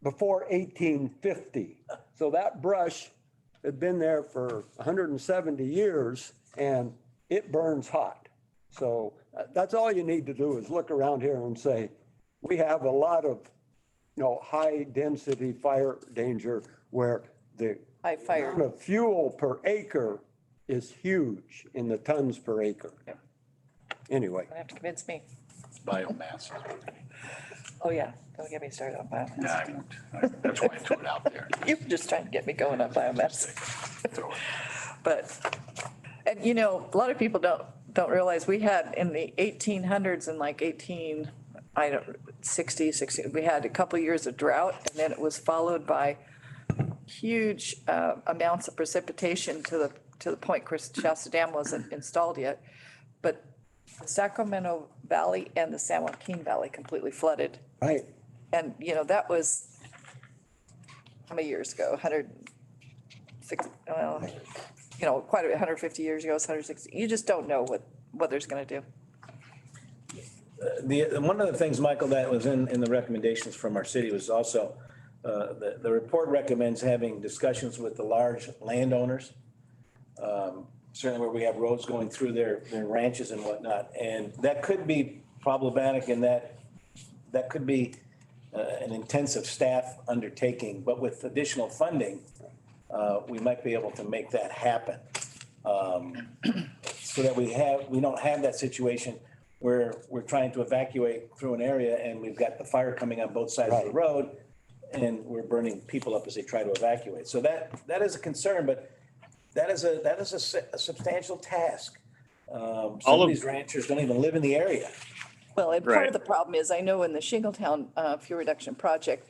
before 1850. So that brush had been there for 170 years and it burns hot. So that's all you need to do is look around here and say, we have a lot of, high density fire danger where the High fire. amount of fuel per acre is huge in the tons per acre. Anyway. You have to convince me. Biomass. Oh, yeah. Don't get me started on biomass. No, I won't. That's why I threw it out there. You're just trying to get me going on biomass. Throw it. But, and a lot of people don't realize we had in the 1800s and like 60, we had a couple of years of drought, and then it was followed by huge amounts of precipitation to the point Shasta Dam wasn't installed yet. But the Sacramento Valley and the San Joaquin Valley completely flooded. Right. And, that was how many years ago? 106, well, quite a 150 years ago, it's 160. You just don't know what weather's going to do. One of the things, Michael, that was in the recommendations from our city was also, the report recommends having discussions with the large landowners, certainly where we have roads going through their ranches and whatnot. And that could be problematic in that could be an intensive staff undertaking, but with additional funding, we might be able to make that happen. So that we don't have that situation where we're trying to evacuate through an area and we've got the fire coming on both sides of the road and we're burning people up as they try to evacuate. So that is a concern, but that is a substantial task. Some of these ranchers don't even live in the area. Well, and part of the problem is, I know in the Shingletown fuel reduction project,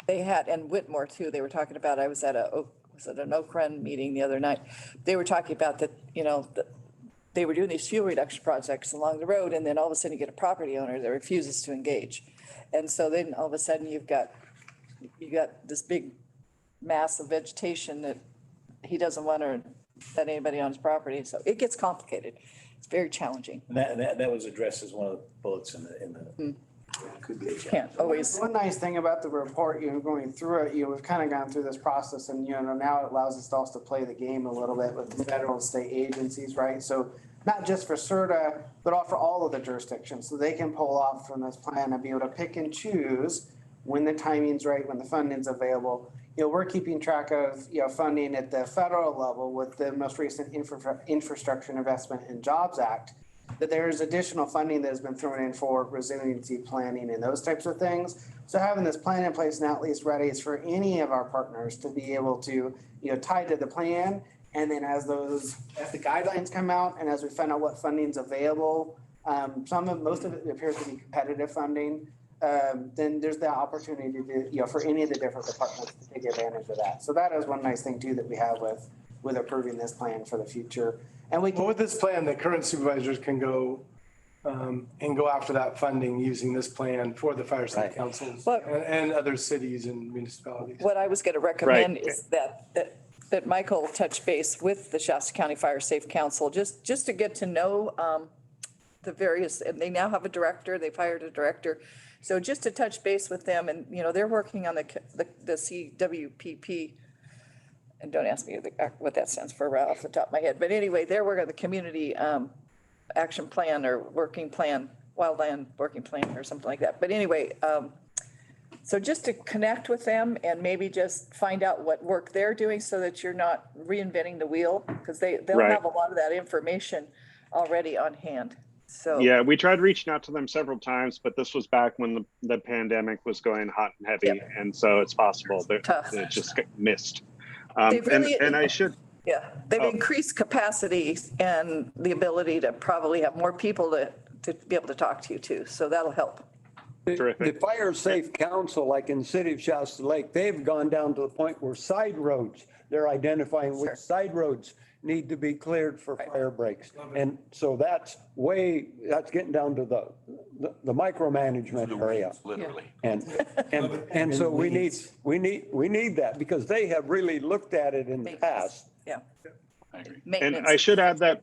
they had, and Whitmore too, they were talking about, I was at an Oak Run meeting the other night. They were talking about that, they were doing these fuel reduction projects along the road, and then all of a sudden you get a property owner that refuses to engage. And so then all of a sudden you got this big mass of vegetation that he doesn't want to let anybody on his property. So it gets complicated. It's very challenging. And that was addressed as one of the bullets in the could be a challenge. Can't always. One nice thing about the report, going through it, we've kind of gone through this process and, now it allows us to also play the game a little bit with the federal and state agencies, right? So not just for SRTA, but for all of the jurisdictions. So they can pull off from this plan and be able to pick and choose when the timing's right, when the funding's available. We're keeping track of, funding at the federal level with the most recent Infrastructure Investment and Jobs Act, that there is additional funding that has been thrown in for resiliency planning and those types of things. So having this plan in place now at least ready is for any of our partners to be able to, tie to the plan. And then as the guidelines come out and as we find out what funding's available, most of it appears to be competitive funding. Then there's the opportunity to, for any of the different departments to take advantage of that. So that is one nice thing too that we have with approving this plan for the future. And with this plan, the current supervisors can go and go after that funding using this plan for the fire safe councils and other cities and municipalities. What I was going to recommend is that Michael touch base with the Shasta County Fire Safe Council, just to get to know the various, and they now have a director, they've hired a director. So just to touch base with them, and, they're working on the CWPP, and don't ask me what that stands for right off the top of my head. But anyway, they're working on the community action plan or working plan, wildland working plan or something like that. But anyway, so just to connect with them and maybe just find out what work they're doing so that you're not reinventing the wheel, because they'll have a lot of that information already on hand. So. Yeah, we tried reaching out to them several times, but this was back when the pandemic was going hot and heavy. Yep. And so it's possible that Tough. it just got missed. They've really- And I should, Yeah, they've increased capacity and the ability to probably have more people to be able to talk to you too. So that'll help. The terrific. Fire Safe Council, like in the city of Shasta Lake, they've gone down to the point where side roads, they're identifying which side roads need to be cleared for fire breaks. And so that's getting down to the micromanagement area. Literally. And so we need that because they have really looked at it in the past. Yeah. I agree. And Maintenance. I should add that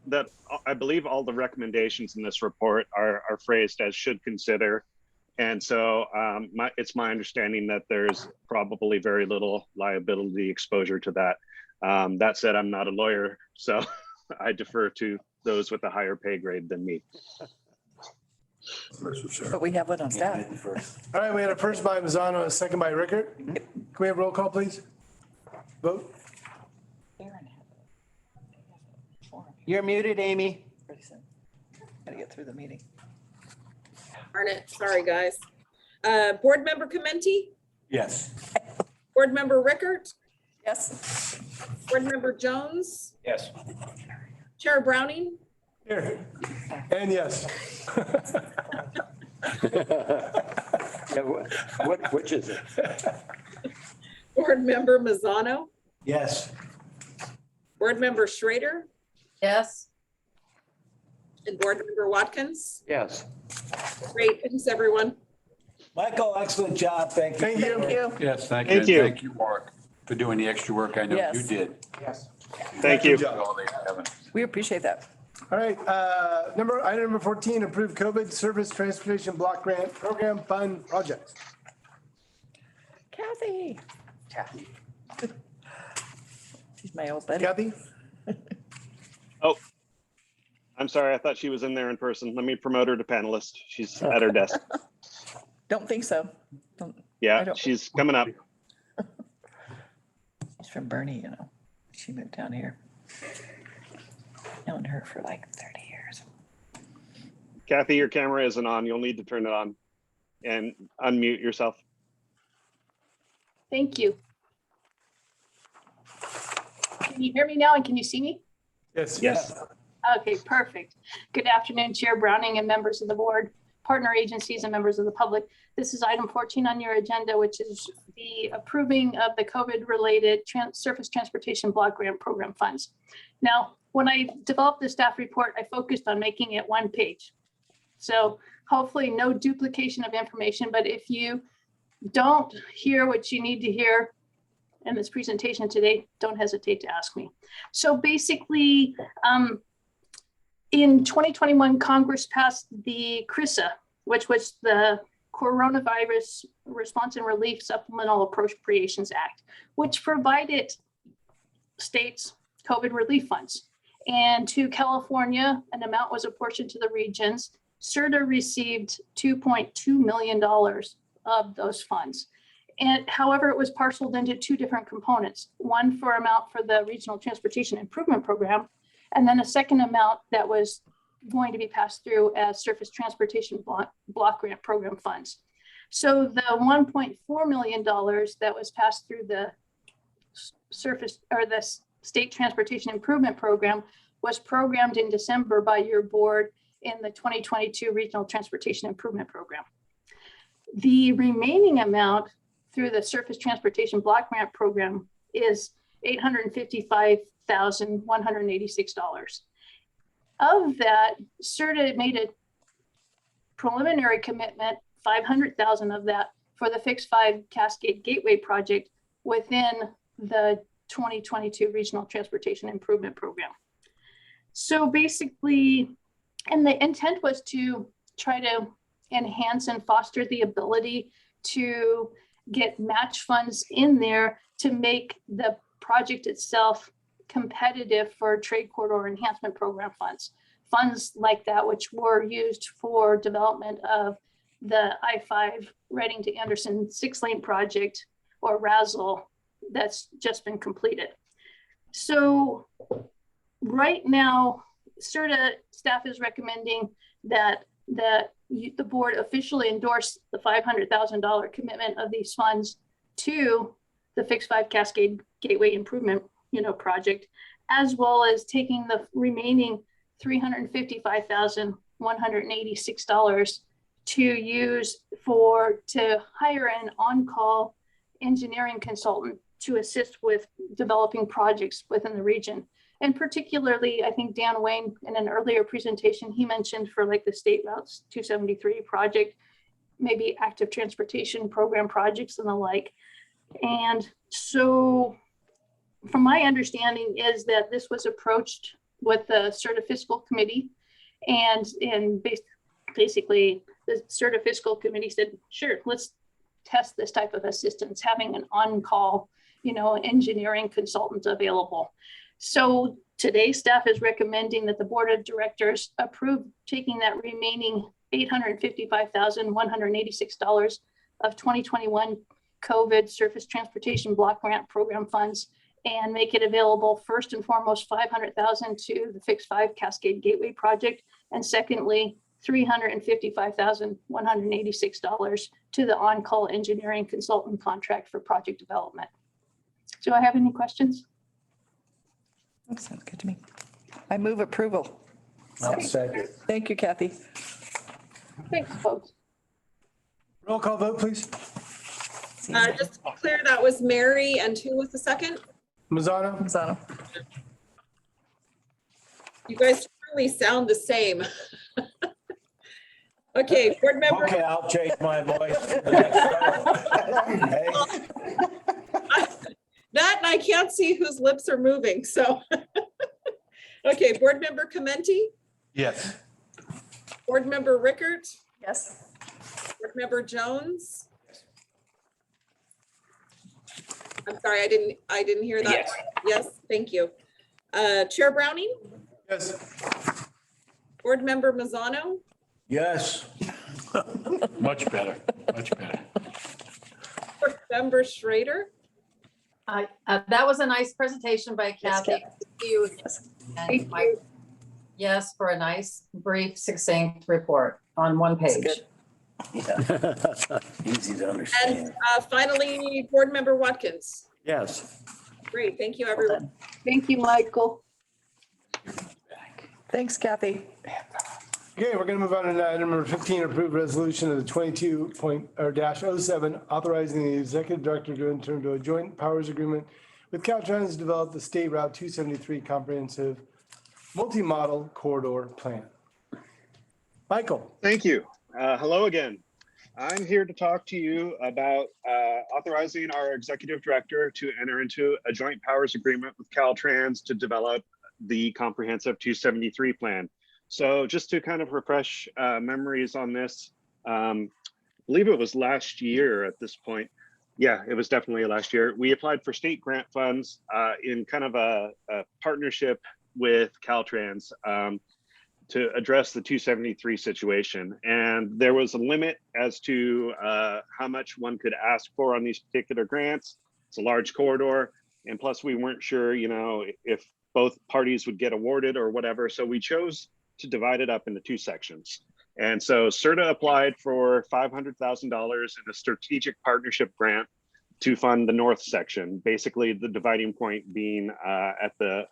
I believe all the recommendations in this report are phrased as should consider. And so it's my understanding that there's probably very little liability exposure to that. That said, I'm not a lawyer, so I defer to those with a higher pay grade than me. But we have one on staff. All right, we had a first by Mazzano, a second by Rickert. Can we have roll call, please? Vote. You're muted, Amy. Gotta get through the meeting. Darn it, sorry, guys. Board Member Commenti, Yes. Board Member Rickert, Yes. Board Member Jones, Yes. Chair Browning, Here. And yes. Yeah, which is it? Board Member Mazzano, Yes. Board Member Schrader, Yes. and Board Member Watkins. Yes. Great, thanks, everyone. Michael, excellent job. Thank you. Thank you. Thank you. Yes, thank you. Thank you. Thank you, Mark, for doing the extra work I know you Yes. did. Yes. Thank you. All they haven't. We appreciate that. All right, item number 14, approve COVID Service Transportation Block Grant Program Fund Projects. Kathy. She's my old buddy. Kathy? Oh, I'm sorry. I thought she was in there in person. Let me promote her to panelist. She's at her desk. Don't think so. I Yeah, don't- she's coming up. She's from Bernie, you know. She moved down here. Known her for like 30 years. Kathy, your camera isn't on. You'll need to turn it on and unmute yourself. Thank you. Can you hear me now and can you see me? Yes. Yes. Okay, perfect. Good afternoon, Chair Browning and members of the board, partner agencies and members of the public. This is item 14 on your agenda, which is the approving of the COVID-related surface transportation block grant program funds. Now, when I developed the staff report, I focused on making it one page. So hopefully no duplication of information, but if you don't hear what you need to hear in this presentation today, don't hesitate to ask me. So basically, in 2021, Congress passed the CRISA, which was the Coronavirus Response and Relief Supplemental Appropriations Act, which provided states COVID relief funds. And to California, an amount was apportioned to the regions. SRTA received $2.2 million of those funds. And however, it was parceled into two different components, one for amount for the Regional Transportation Improvement Program, and then a second amount that was going to be passed through as Surface Transportation Block Grant Program funds. So the $1.4 million that was passed through the surface or the State Transportation Improvement Program was programmed in December by your board in the 2022 Regional Transportation Improvement Program. The remaining amount through the Surface Transportation Block Grant Program is $855,186. Of that, SRTA made a preliminary commitment, 500,000 of that for the Fix 5 Cascade Gateway project within the 2022 Regional Transportation Improvement Program. So basically, and the intent was to try to enhance and foster the ability to get match funds in there to make the project itself competitive for Trade Corridor Enhancement Program funds. Funds like that, which were used for development of the I-5 Reading to Anderson 6-lane project, or RASL, that's just been completed. So right now, SRTA staff is recommending that the board officially endorsed the $500,000 commitment of these funds to the Fix 5 Cascade Gateway Improvement, project, as well as taking the remaining $355,186 to use to hire an on-call engineering consultant to assist with developing projects within the region. And particularly, I think Dan Wayne, in an earlier presentation, he mentioned for like the State Routes 273 project, maybe active transportation program projects and the like. And so from my understanding is that this was approached with the CERTA Fiscal Committee, and basically the CERTA Fiscal Committee said, sure, let's test this type of assistance, having an on-call, engineering consultant available. So today staff is recommending that the board of directors approve taking that remaining $855,186 of 2021 COVID Surface Transportation Block Grant Program funds and make it available first and foremost $500,000 to the Fix 5 Cascade Gateway project, and secondly $355,186 to the on-call engineering consultant contract for project development. Do I have any questions? That sounds good to me. I move approval. I'll second. Thank you, Kathy. Thanks, folks. Roll call vote, please. Just to be clear, that was Mary, and who was the second? Mazzano? Mazzano. You guys really sound the same. Okay, board member. Okay, I'll change my voice. to the next one. Hey, That and I can't see whose lips are moving, so. Okay, board member Commenti, Yes. board member Rickert, Yes. board member Jones. I'm sorry, I didn't hear that. Yes. Yes, thank you. Chair Browning, Yes. board member Mazzano, yes. Much better, much better. board member Schrader. That was a nice presentation by Kathy. Thank you. And Mike, yes, for a nice, brief, succinct report on one page. Yeah. Easy to And understand. finally, board member Watkins. Yes. Great, thank you, everyone. Thank you, Michael. Thanks, Kathy. Okay, we're going to move on to item number 15, approved resolution of the 22.07, authorizing the executive director to enter into a joint powers agreement with Caltrans to develop the State Route 273 comprehensive multi-model corridor plan. Michael. Thank you. Hello again. I'm here to talk to you about authorizing our executive director to enter into a joint powers agreement with Caltrans to develop the comprehensive 273 plan. So just to kind of refresh memories on this, I believe it was last year at this point. Yeah, it was definitely last year. We applied for state grant funds in kind of a partnership with Caltrans to address the 273 situation. And there was a limit as to how much one could ask for on these particular grants. It's a large corridor. And plus we weren't sure, if both parties would get awarded or whatever. So we chose to divide it up into two sections. And so SRTA applied for $500,000 in a strategic partnership grant to fund the north section, basically the dividing point being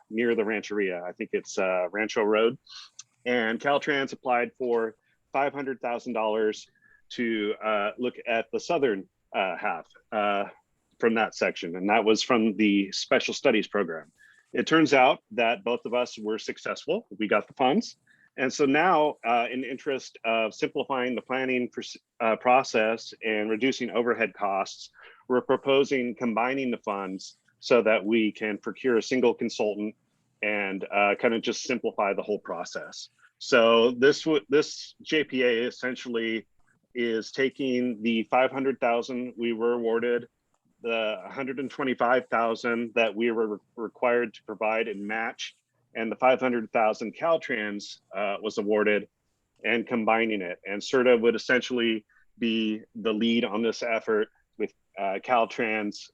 near the Rancheria. I think it's Rancho Road. And Caltrans applied for $500,000 to look at the southern half from that section. And that was from the special studies program. It turns out that both of us were successful. We got the funds. And so now, in the interest of simplifying the planning process and reducing overhead costs, we're proposing combining the funds so that we can procure a single consultant and kind of just simplify the whole process. So this JPA essentially is taking the $500,000 we were awarded, the $125,000 that we were required to provide and match, and the $500,000 Caltrans was awarded, and combining it. And SRTA would essentially be the lead on this effort, with Caltrans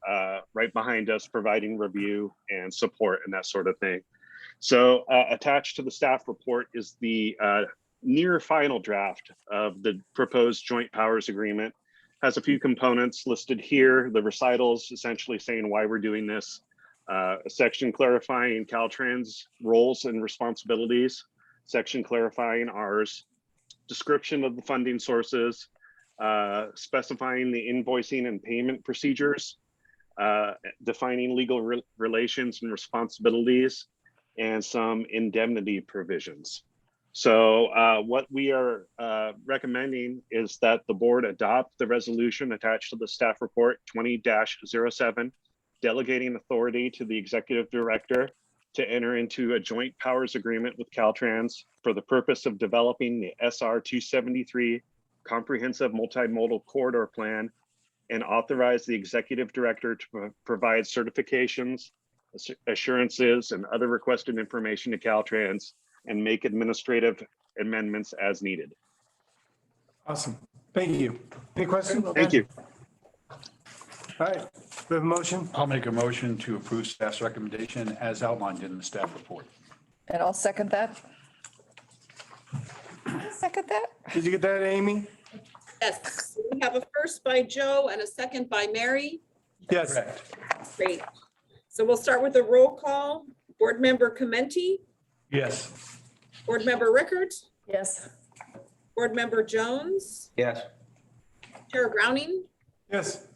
right behind us, providing review and support and that sort of thing. So attached to the staff report is the near final draft of the proposed joint powers agreement. Has a few components listed here. The recitals essentially saying why we're doing this. A section clarifying Caltrans roles and responsibilities. Section clarifying ours. Description of the funding sources. Specifying the invoicing and payment procedures. Defining legal relations and responsibilities, and some indemnity provisions. So what we are recommending is that the board adopt the resolution attached to the staff report 20-07, delegating authority to the executive director to enter into a joint powers agreement with Caltrans for the purpose of developing the SR 273 comprehensive multimodal corridor plan, and authorize the executive director to provide certifications, assurances, and other requested information to Caltrans and make administrative amendments as needed. Awesome. Thank you. Any questions? Thank you. All right, we have a motion. I'll make a motion to approve staff's recommendation as outlined in the staff report. And I'll second that. Second that. Did you get that, Amy? Yes, we have a first by Joe and a second by Mary. Yes. Great. So we'll start with a roll call. Board Member Commenti, Yes. Board Member Rickards, Yes. Board Member Jones, Yes. Chair Browning, Yes.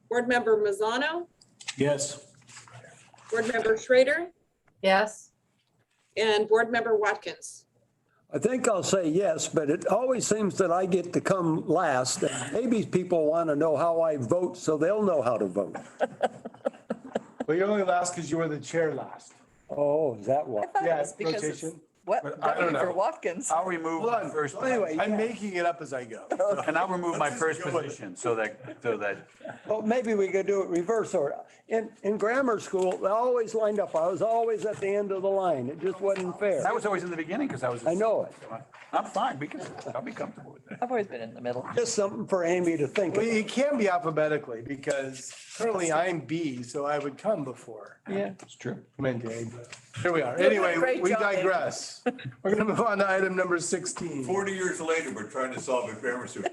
Board Member Mazzano, Yes. Board Member Schrader, Yes. and Board Member Watkins. I think I'll say yes, but it always seems that I get to come last. And maybe people want to know how I vote, so they'll know how to vote. Well, you're only last because you were the chair last. Oh, is that why? Yeah, It's because it's rotation. what, But I don't for know. Watkins. I'll remove Hold my on. first, Anyway, I'm making it up as I go. and I'll remove my first position so that, well, maybe we could do it reverse order. In grammar school, they always lined up. I was always at the end of the line. It just wasn't fair. that was always in the beginning because I was. I know it. I'm fine because I'll be comfortable with that. I've always been in the middle. Just something for Amy to think Well, of. it can be alphabetically because currently I'm B, so I would come before. Yeah. It's true. Come in, Dave. Here we are. You're doing a Anyway, great we job, Dave. digress. We're gonna move on to item number 16. 40 years later, we're trying to solve a grammar school.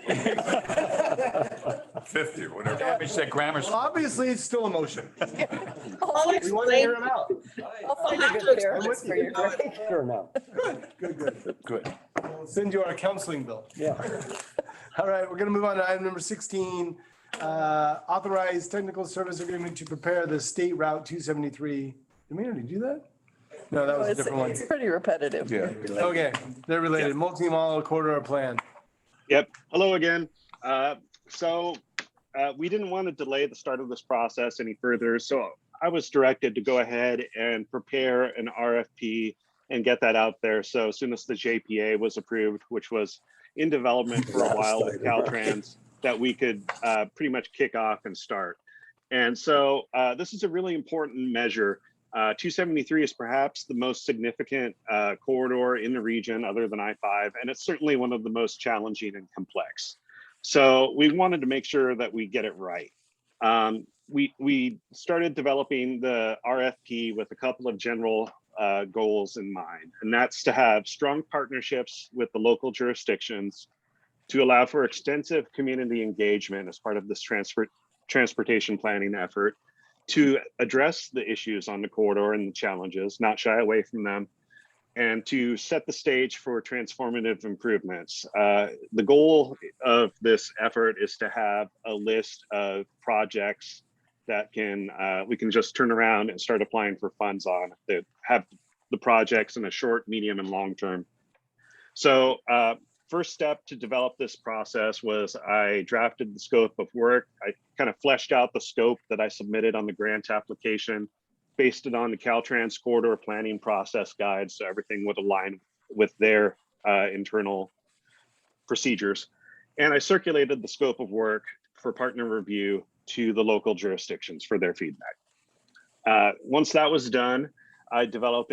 50 or whatever. Damage that grammar Well, school. obviously, it's still a motion. I'll We want to hear explain. them out. I'll find I'll a have good to therapist for your grade. Sure now. Good. Good. We'll send you our counseling bill. Yeah. All right, we're gonna move on to item number 16. Authorize technical service agreement to prepare the State Route 273. Did we already do that? No, that was a It's different one. it's pretty repetitive. Yeah. Okay, they're related. Multi-modal corridor plan. Yep. Hello again. We didn't want to delay the start of this process any further. So I was directed to go ahead and prepare an RFP and get that out there. So as soon as the JPA was approved, which was in development for a while with Caltrans, that we could pretty much kick off and start. And so this is a really important measure. 273 is perhaps the most significant corridor in the region other than I-5, and it's certainly one of the most challenging and complex. So we wanted to make sure that we get it right. We started developing the RFP with a couple of general goals in mind, and that's to have strong partnerships with the local jurisdictions, to allow for extensive community engagement as part of this transportation planning effort, to address the issues on the corridor and the challenges, not shy away from them, and to set the stage for transformative improvements. The goal of this effort is to have a list of projects that we can just turn around and start applying for funds on, that have the projects in a short, medium, and long term. So first step to develop this process was I drafted the scope of work. I kind of fleshed out the scope that I submitted on the grant application, based it on the Caltrans corridor planning process guide, so everything would align with their internal procedures. And I circulated the scope of work for partner review to the local jurisdictions for their feedback. Once that was done, I developed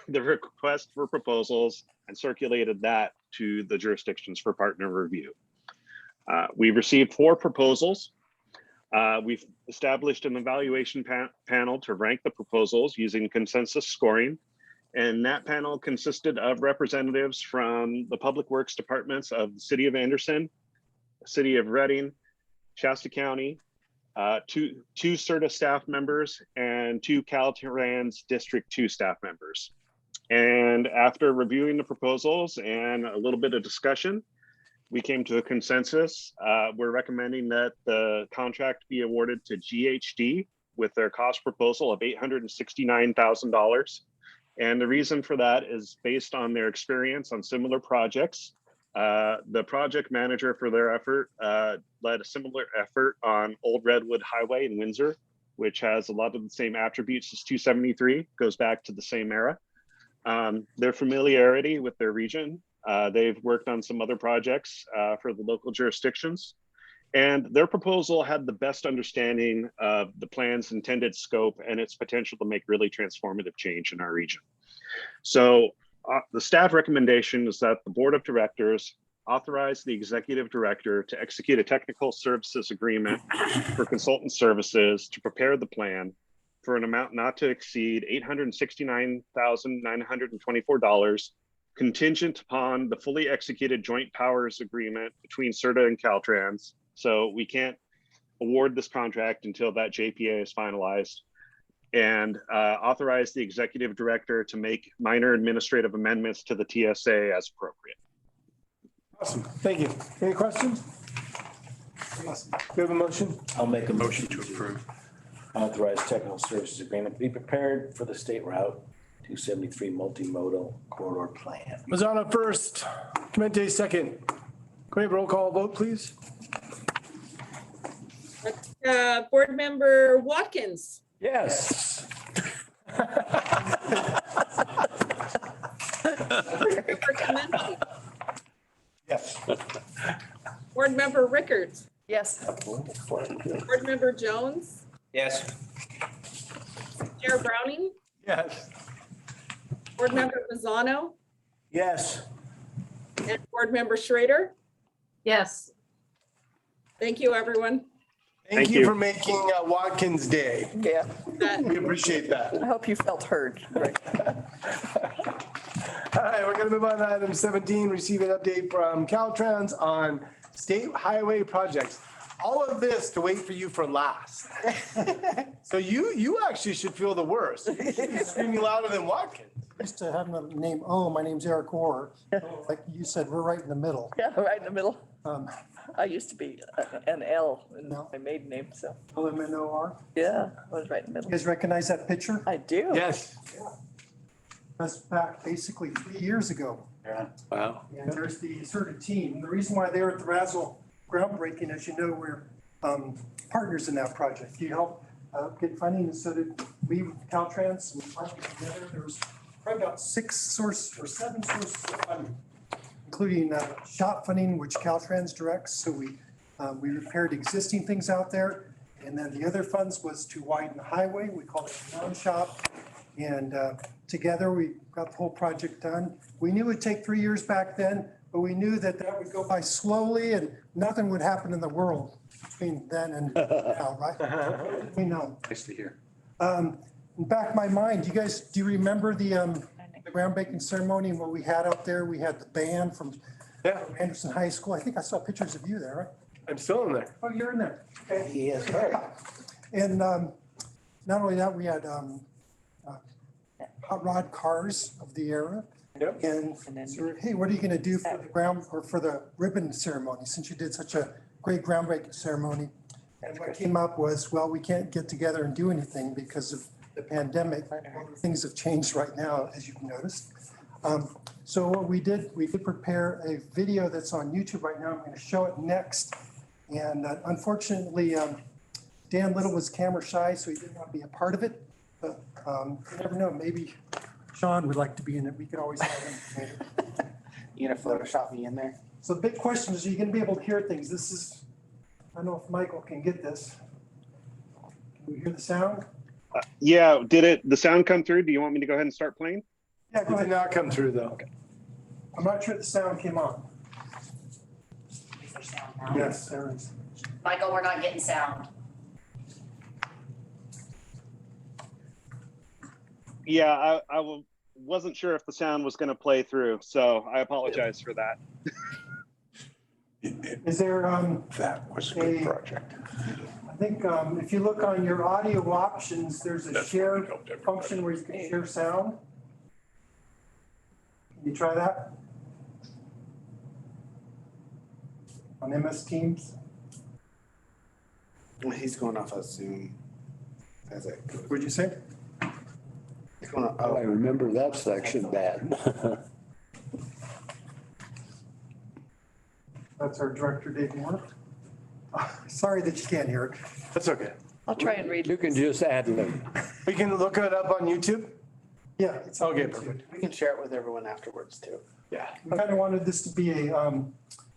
the request for proposals and circulated that to the jurisdictions for partner review. We received 4 proposals. We've established an evaluation panel to rank the proposals using consensus scoring. And that panel consisted of representatives from the public works departments of the city of Anderson, city of Reading, Shasta County, two SRTA staff members, and 2 Caltrans District 2 staff members. And after reviewing the proposals and a little bit of discussion, we came to a consensus. We're recommending that the contract be awarded to GHD with their cost proposal of $869,000. And the reason for that is based on their experience on similar projects. The project manager for their effort led a similar effort on Old Redwood Highway in Windsor, which has a lot of the same attributes as 273, goes back to the same era. Their familiarity with their region, they've worked on some other projects for the local jurisdictions, and their proposal had the best understanding of the plan's intended scope and its potential to make really transformative change in our region. So the staff recommendation is that the board of directors authorize the executive director to execute a technical services agreement for consultant services to prepare the plan for an amount not to exceed $869,924, contingent upon the fully executed joint powers agreement between SRTA and Caltrans. So we can't award this contract until that JPA is finalized, and authorize the executive director to make minor administrative amendments to the TSA as appropriate. Awesome, thank you. Any questions? Awesome. We have a motion? I'll make a Motion to approve. Authorize technical services agreement to be prepared for the State Route 273 multimodal corridor plan. Mazzano first, Clemente second. Can we have a roll call vote, please? Board Member Watkins, Yes. Member Clemente, Yes. Board Member Rickards, Yes. Board Member Jones, Yes. Chair Browning, Yes. Board Member Mazzano, Yes. and Board Member Schrader. Yes. Thank you, everyone. Thank Thank you you. for making Watkins Day. Yeah, We appreciate that. I hope you felt heard. Right. All right, we're gonna move on to item 17, receive an update from Caltrans on state highway projects. All of this to wait for you for last. So you actually should feel the worst. You're screaming louder than Watkins. Used to have a name, my name's Eric Orr. Like you said, we're right in the middle. Yeah, right in the middle. I used to be an L in No. my maiden name, so, LMNOR. yeah, I was right in the You middle. guys recognize that picture? I do. Yes. That's back basically 3 years ago. Wow. And there's the SRTA team. The reason why they were at the Razzle groundbreaking, as you know, we're partners in that project. You helped get funding, and so did we with Caltrans. We partnered together. There was probably about 7 sources of funding, including shop funding, which Caltrans directs. So we repaired existing things out there. And then the other funds was to widen the highway. We called it non-shop. And together we got the whole project done. We knew it would take 3 years back then, but we knew that that would go by slowly and nothing would happen in the world between then and now, right? We know. Nice to hear. In back of my mind, do you remember the groundbreaking ceremony and what we had out there? We had the band from Anderson High School. I think I saw pictures of you there, right? I'm still in there. Oh, you're in there. Okay. Yes. And not only that, we had hot rod cars of the era. Yep. And so, hey, what are you gonna do for the ground or for the ribbon ceremony, since you did such a great groundbreaking ceremony? And what came up was, well, we can't get together and do anything because of the pandemic. Things have changed right now, as you've noticed. So what we did prepare a video that's on YouTube right now. I'm gonna show it next. And unfortunately, Dan Little was camera shy, so he did not be a part of it. But you never know, maybe Sean would like to be in it. We could always have him. You gonna Photoshop me in there? So the big question is, are you gonna be able to hear things? This is, I don't know if Michael can get this. Can we hear the sound? Yeah, did the sound come through? Do you want me to go ahead and start playing? Yeah, go It did ahead. not come through though. I'm not sure the sound came on. Is there sound now? Yes, there is. Michael, we're not getting sound. Yeah, I will wasn't sure if the sound was going to play through, so I apologize for that. Is there, That was a good project. I think, if you look on your audio options, there's a share function where you can share sound. Can you try that? On MS Teams? He's going off of Zoom. As it goes. What'd you say? He's going off- I remember that section bad. That's our director, Dave Moore. Sorry that you can't hear it. That's okay. I'll try and read. You can just add lib. We can look it up on YouTube? Yeah. It's on Okay, YouTube. perfect. We can share it with everyone afterwards too. Yeah. We kind of wanted this to be a,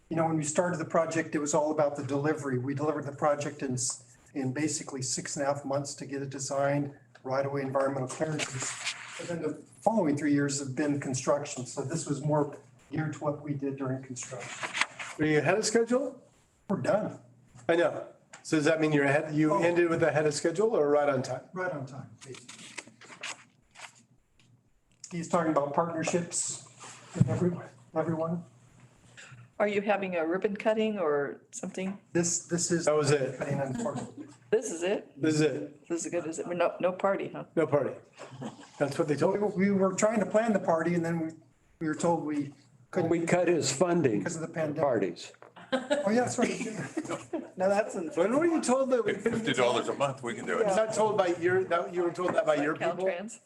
when we started the project, it was all about the delivery. We delivered the project in basically 6.5 months to get it designed, right-of-way environmental clearances. And then the following 3 years have been construction. So this was more geared to what we did during construction. Are you ahead of schedule? We're done, I know. So does that mean you're ahead, you ended with ahead of schedule or right on time? right on time, basically. He's talking about partnerships with everyone. Are you having a ribbon cutting or something? This is. That was it. This is it? This is it. This is good, is it? No party, huh? No party. That's what they told me. We were trying to plan the party and then we were told we couldn't. We cut his funding Because of the pandemic. parties. Oh, yeah, that's right. No, that's in. When were you told that we couldn't? $50 a month, we can do it. Was that told by your, that you were told that by your people? Caltrans?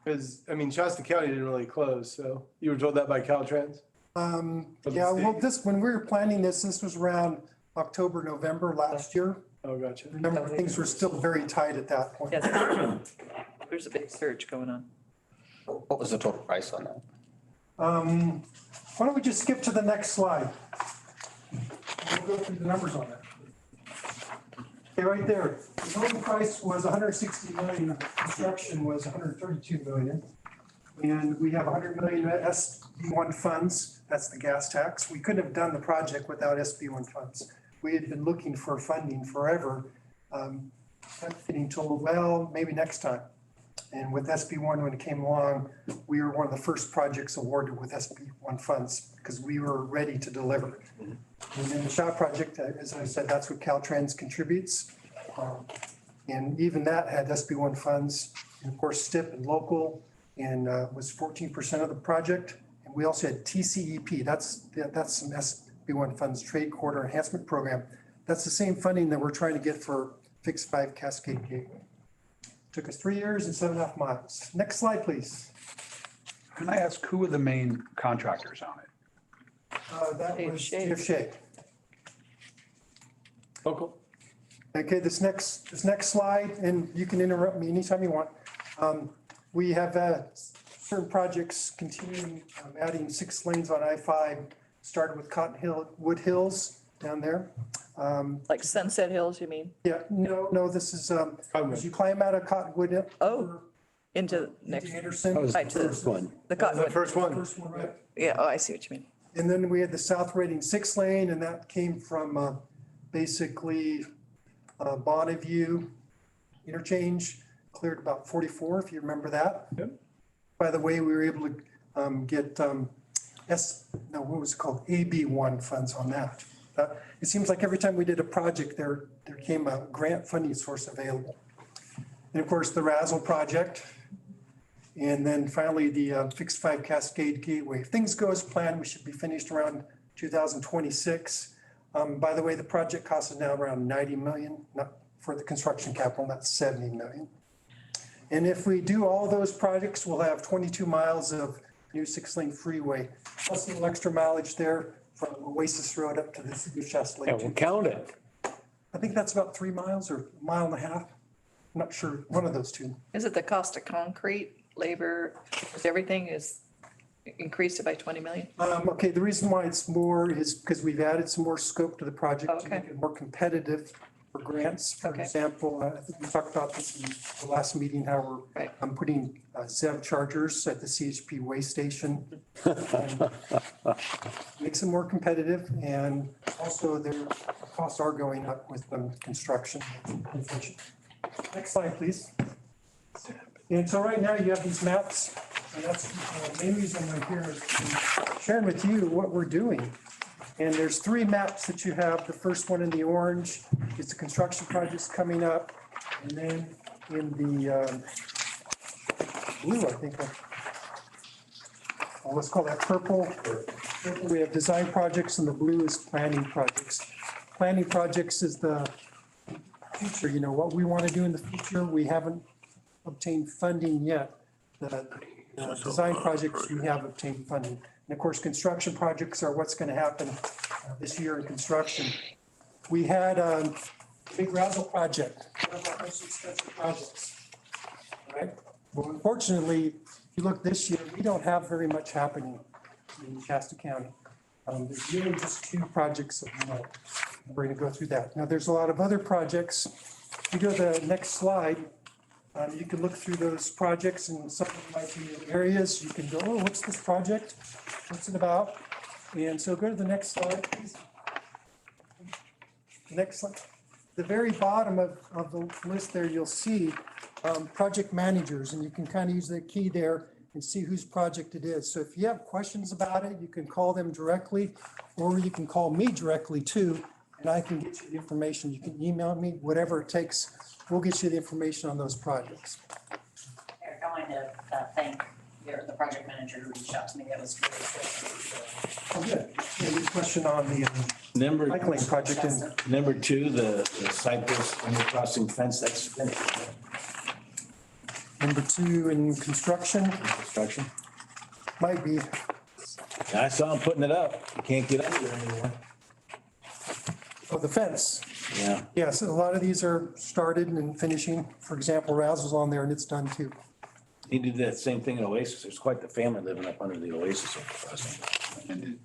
Because, I mean, Shasta County didn't really close, so you were told that by Caltrans? Yeah, well, when we were planning this was around October, November last year. Oh, gotcha. Remember, things were still very tight at that point. Yeah, there's a big surge going on. What was the total price on that? Why don't we just skip to the next slide? We'll go through the numbers on that. Okay, right there. The total price was 160 million, construction was 132 million. And we have 100 million SB1 funds, that's the gas tax. We couldn't have done the project without SB1 funds. We had been looking for funding forever, kept getting told, well, maybe next time. And with SB1, when it came along, we were one of the first projects awarded with SB1 funds because we were ready to deliver. And then the SHOT project, as I said, that's what Caltrans contributes. And even that had SB1 funds, and of course, STIP and local, and was 14% of the project. And we also had TCEP, that's some SB1 funds, Trade Corridor Enhancement Program. That's the same funding that we're trying to get for Fix 5 Cascade Gateway. Took us 3 years and 7.5 miles. Next slide, please. Can I ask, who are the main contractors on it? That Dave was Shea. Dave Shea. Local. Okay, this next slide, and you can interrupt me anytime you want. We have certain projects continuing, adding 6 lanes on I-5, started with Cottonwood Hills down there. Like Sunset Hills, you mean? Yeah, no, this is, as you climb out of Cottonwood. Oh, into next, Anderson. That was the Right, to first one. the The Cottonwood. first one. First one, right? Yeah, oh, I see what you mean. And then we had the South Reading 6 lane, and that came from basically Bonneview interchange, cleared about 44, if you remember that. Yep. By the way, we were able to get what was it called? AB1 funds on that. It seems like every time we did a project, there came a grant funding source available. And of course, the Razzle project. And then finally, the Fix 5 Cascade Gateway. If things go as planned, we should be finished around 2026. By the way, the project cost is now around 90 million, not for the construction capital, not 70 million. And if we do all those projects, we'll have 22 miles of new 6-lane freeway, plus a little extra mileage there from Oasis Road up to the city of Shasta Lake. Yeah, we'll count it. I think that's about 3 miles or 1.5 miles. I'm not sure, one of those two. Is it the cost of concrete, labor, everything is increased by 20 million? Okay, the reason why it's more is because we've added some more scope to the project to Okay. make it more competitive for grants. For Okay. example, I think we talked about this in the last meeting, how Right. I'm putting ZEV chargers at the CHP way station. Makes it more competitive, and also their costs are going up with construction inflation. Next slide, please. And so right now you have these maps And that's the main reason I'm here is sharing with you what we're doing. And there's 3 maps that you have. The first one in the orange is the construction projects coming up. And then in the blue, I think, let's call that purple. We have design projects and the blue is planning projects. Planning projects is the future, you know, what we want to do in the future. We haven't obtained funding yet. The design projects, we have obtained funding. And of course, construction projects are what's going to happen this year in construction. We had a big Razzle project, one of our most expensive projects, right? Well, unfortunately, if you look this year, we don't have very much happening in Shasta County. There's really just 2 projects that we know. We're going to go through that. Now, there's a lot of other projects. If you go to the next slide, you can look through those projects and some of them might be in areas. You can go, oh, what's this project? What's it about? And so go to the next slide, please. The next slide. The very bottom of the list there, you'll see project managers, and you can kind of use the key there and see whose project it is. So if you have questions about it, you can call them directly, or you can call me directly too, and I can get you the information. You can email me, whatever it takes. We'll get you the information on those projects. Eric, I wanted to thank the project manager who reached out to me. That was really good. Oh, good. Any question on the Number, recycling project? And number 2, the Cypress crossing fence, that's finished. number 2 in construction Construction. might be, I saw him putting it up. You can't get under there anymore. oh, the fence. Yeah. Yes, a lot of these are started and finishing. For example, Razzle's on there and it's done too. He did that same thing in Oasis. There's quite the family living up under the Oasis crossing.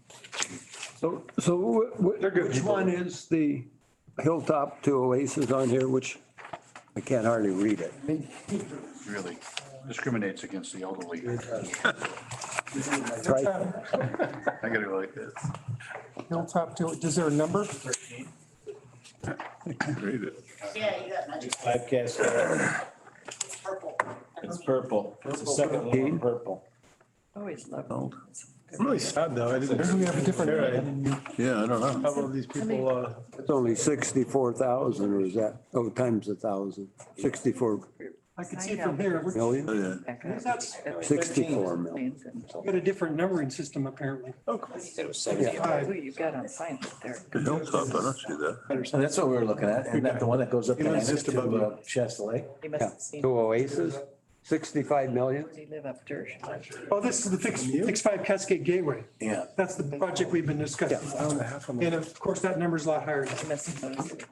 So which one is the Hilltop to Oasis on here, which I can't hardly read it? Really discriminates against the elderly. Right. I gotta go like this. Hilltop to, is there a number? Read it. Yeah, you got magic. 5 Cascade. It's purple. It's purple. It's the second one in purple. Always loved. I'm really sad though. I didn't. Maybe we have a different. Yeah, I don't know. How about these people, It's only 64,000, or is that, oh, times 1,000, 64 I can see from here, we're million? that's 64 million. got a different numbering system apparently. It was 70. Who you got on sign there? The hilltop, I don't see that. So that's what we were looking at. Isn't that the one that goes up You know, it's just above to Shasta Lake? He must Yeah, have seen. to Oasis, 65 million. Does he live up Dersh? Oh, this is the Fix 5 Cascade Gateway. Yeah. That's the project we've been discussing. And of course, that number's a lot higher. He must have noticed it.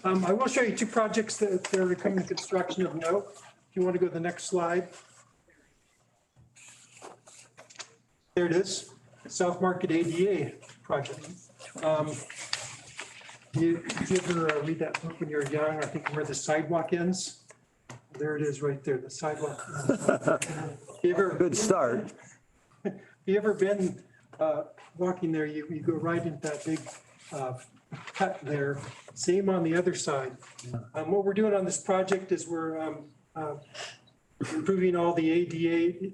I will show you 2 projects that are coming to construction of note. If you want to go to the next slide. There it is, South Market ADA project. Did you ever read that book when you were young? I think where the sidewalk ends. There it is right there, the sidewalk. Good start. You ever been walking there, you go right into that big cut there, same on the other side. What we're doing on this project is we're improving all the ADA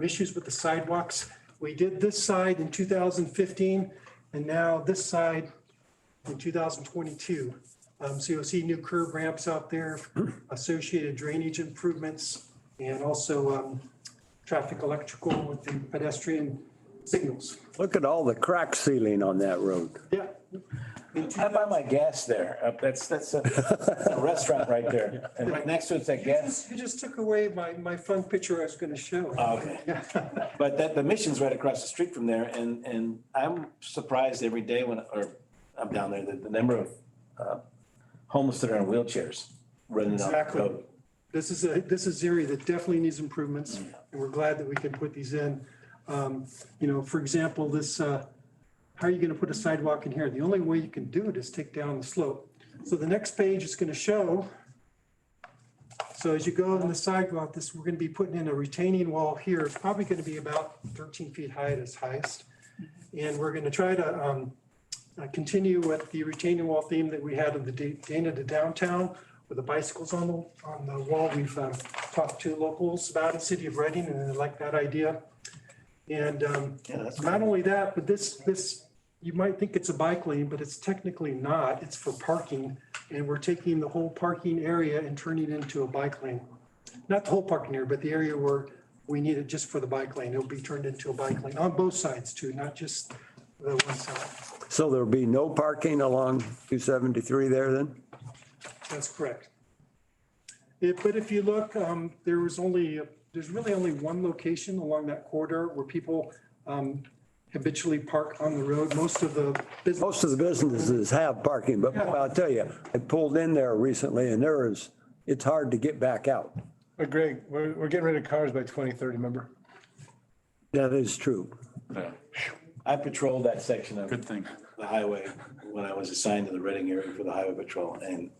issues with the sidewalks. We did this side in 2015 and now this side in 2022. So you'll see new curb ramps out there, associated drainage improvements, and also traffic electrical with the pedestrian signals. Look at all the crack sealing on that road. Yeah. I buy my gas there. That's a restaurant right there. And right next to it's that gas. You just took away my fun picture I was going to show. Oh, okay. But the mission's right across the street from there. And I'm surprised every day or I'm down there, the number of homeless that are in wheelchairs running down the Exactly. road. This is an area that definitely needs improvements, and we're glad that we can put these in. For example, this, how are you going to put a sidewalk in here? The only way you can do it is take down the slope. So the next page is going to show, so as you go on the sidewalk, we're going to be putting in a retaining wall here. It's probably going to be about 13 feet high at its highest. And we're going to try to continue with the retaining wall theme that we had of the Dana to downtown. with the bicycles on the wall. We've talked to locals about it, City of Reading, and they like that idea. And not only that, but this, you might think it's a bike lane, but it's technically not. It's for parking. And we're taking the whole parking area and turning it into a bike lane. Not the whole parking area, but the area where we need it just for the bike lane. It'll be turned into a bike lane on both sides too, not just the one side. So there'll be no parking along 273 there then? That's correct. But if you look, there's really only one location along that corridor where people habitually park on the road. Most of the businesses have parking, but I'll tell you, I pulled in there recently and it's hard to get back out. But Greg, we're getting rid of cars by 2030, remember? That is true. Yeah. I patrolled that section of Good thing. the highway when I was assigned to the Reading area for the highway patrol, and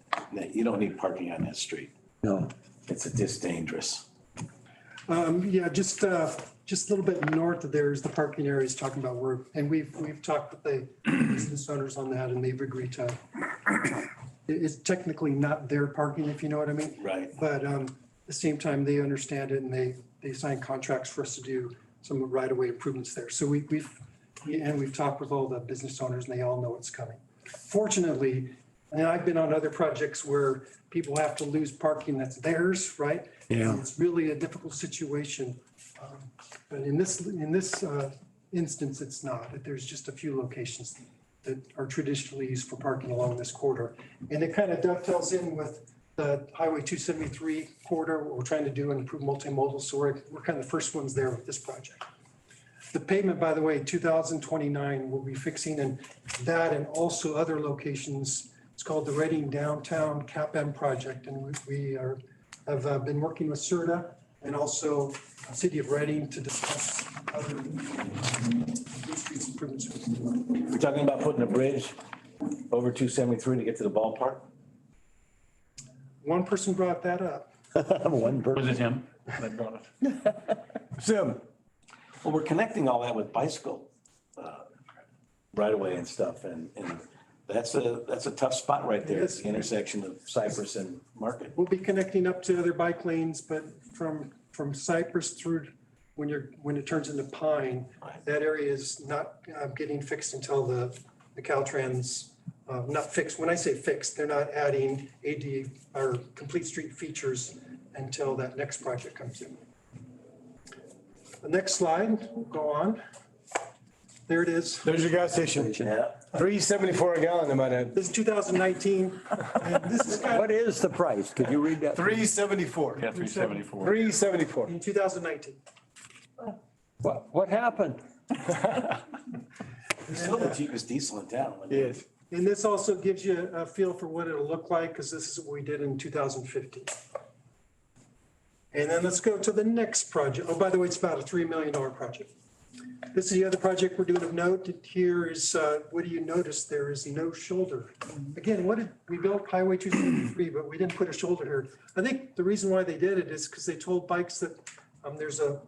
you don't need parking on that street. No. It's just dangerous. Just a little bit north of there is the parking areas talking about where, and we've talked with the business owners on that, and they've agreed to. It's technically not their parking, if you know what I mean. Right. But at the same time, they understand it, and they sign contracts for us to do some right-of-way improvements there. So we've talked with all the business owners, and they all know it's coming. Fortunately, and I've been on other projects where people have to lose parking that's theirs, right? Yeah. And it's really a difficult situation. But in this instance, it's not. There's just a few locations that are traditionally used for parking along this corridor. And it kind of dovetails in with the Highway 273 corridor, what we're trying to do and improve multimodal. So we're kind of the first ones there with this project. The pavement, by the way, 2029, we'll be fixing, and that and also other locations. It's called the Reading Downtown CAPM project, and we have been working with SRTA and also City of Reading to discuss other streets improvements. We're talking about putting a bridge over 273 to get to the ballpark? One person brought that up. One person. Was it him that brought it? Sim. Well, we're connecting all that with bicycle right away and stuff, and that's a tough spot right there, at the intersection of Cypress and Market. We'll be connecting up to other bike lanes, but from Cypress through when it turns into Pine, that area is not getting fixed until the Caltrans, not fixed. When I say fixed, they're not adding AD or complete street features until that next project comes in. The next slide, we'll go on. There it is. There's your gas station. Yeah. $3.74 a gallon, I might add. This is 2019. And this is kind What is the price? Could you read that? $3.74. Yeah, 374. $3.74. in 2019. What happened? It's still the cheapest diesel in town. Yes. And this also gives you a feel for what it'll look like, because this is what we did in 2015. And then let's go to the next project. Oh, by the way, it's about a $3 million project. This is the other project we're doing of note. Here is, what do you notice? There is no shoulder. Again, we built Highway 273, but we didn't put a shoulder here. I think the reason why they did it is because they told bikes that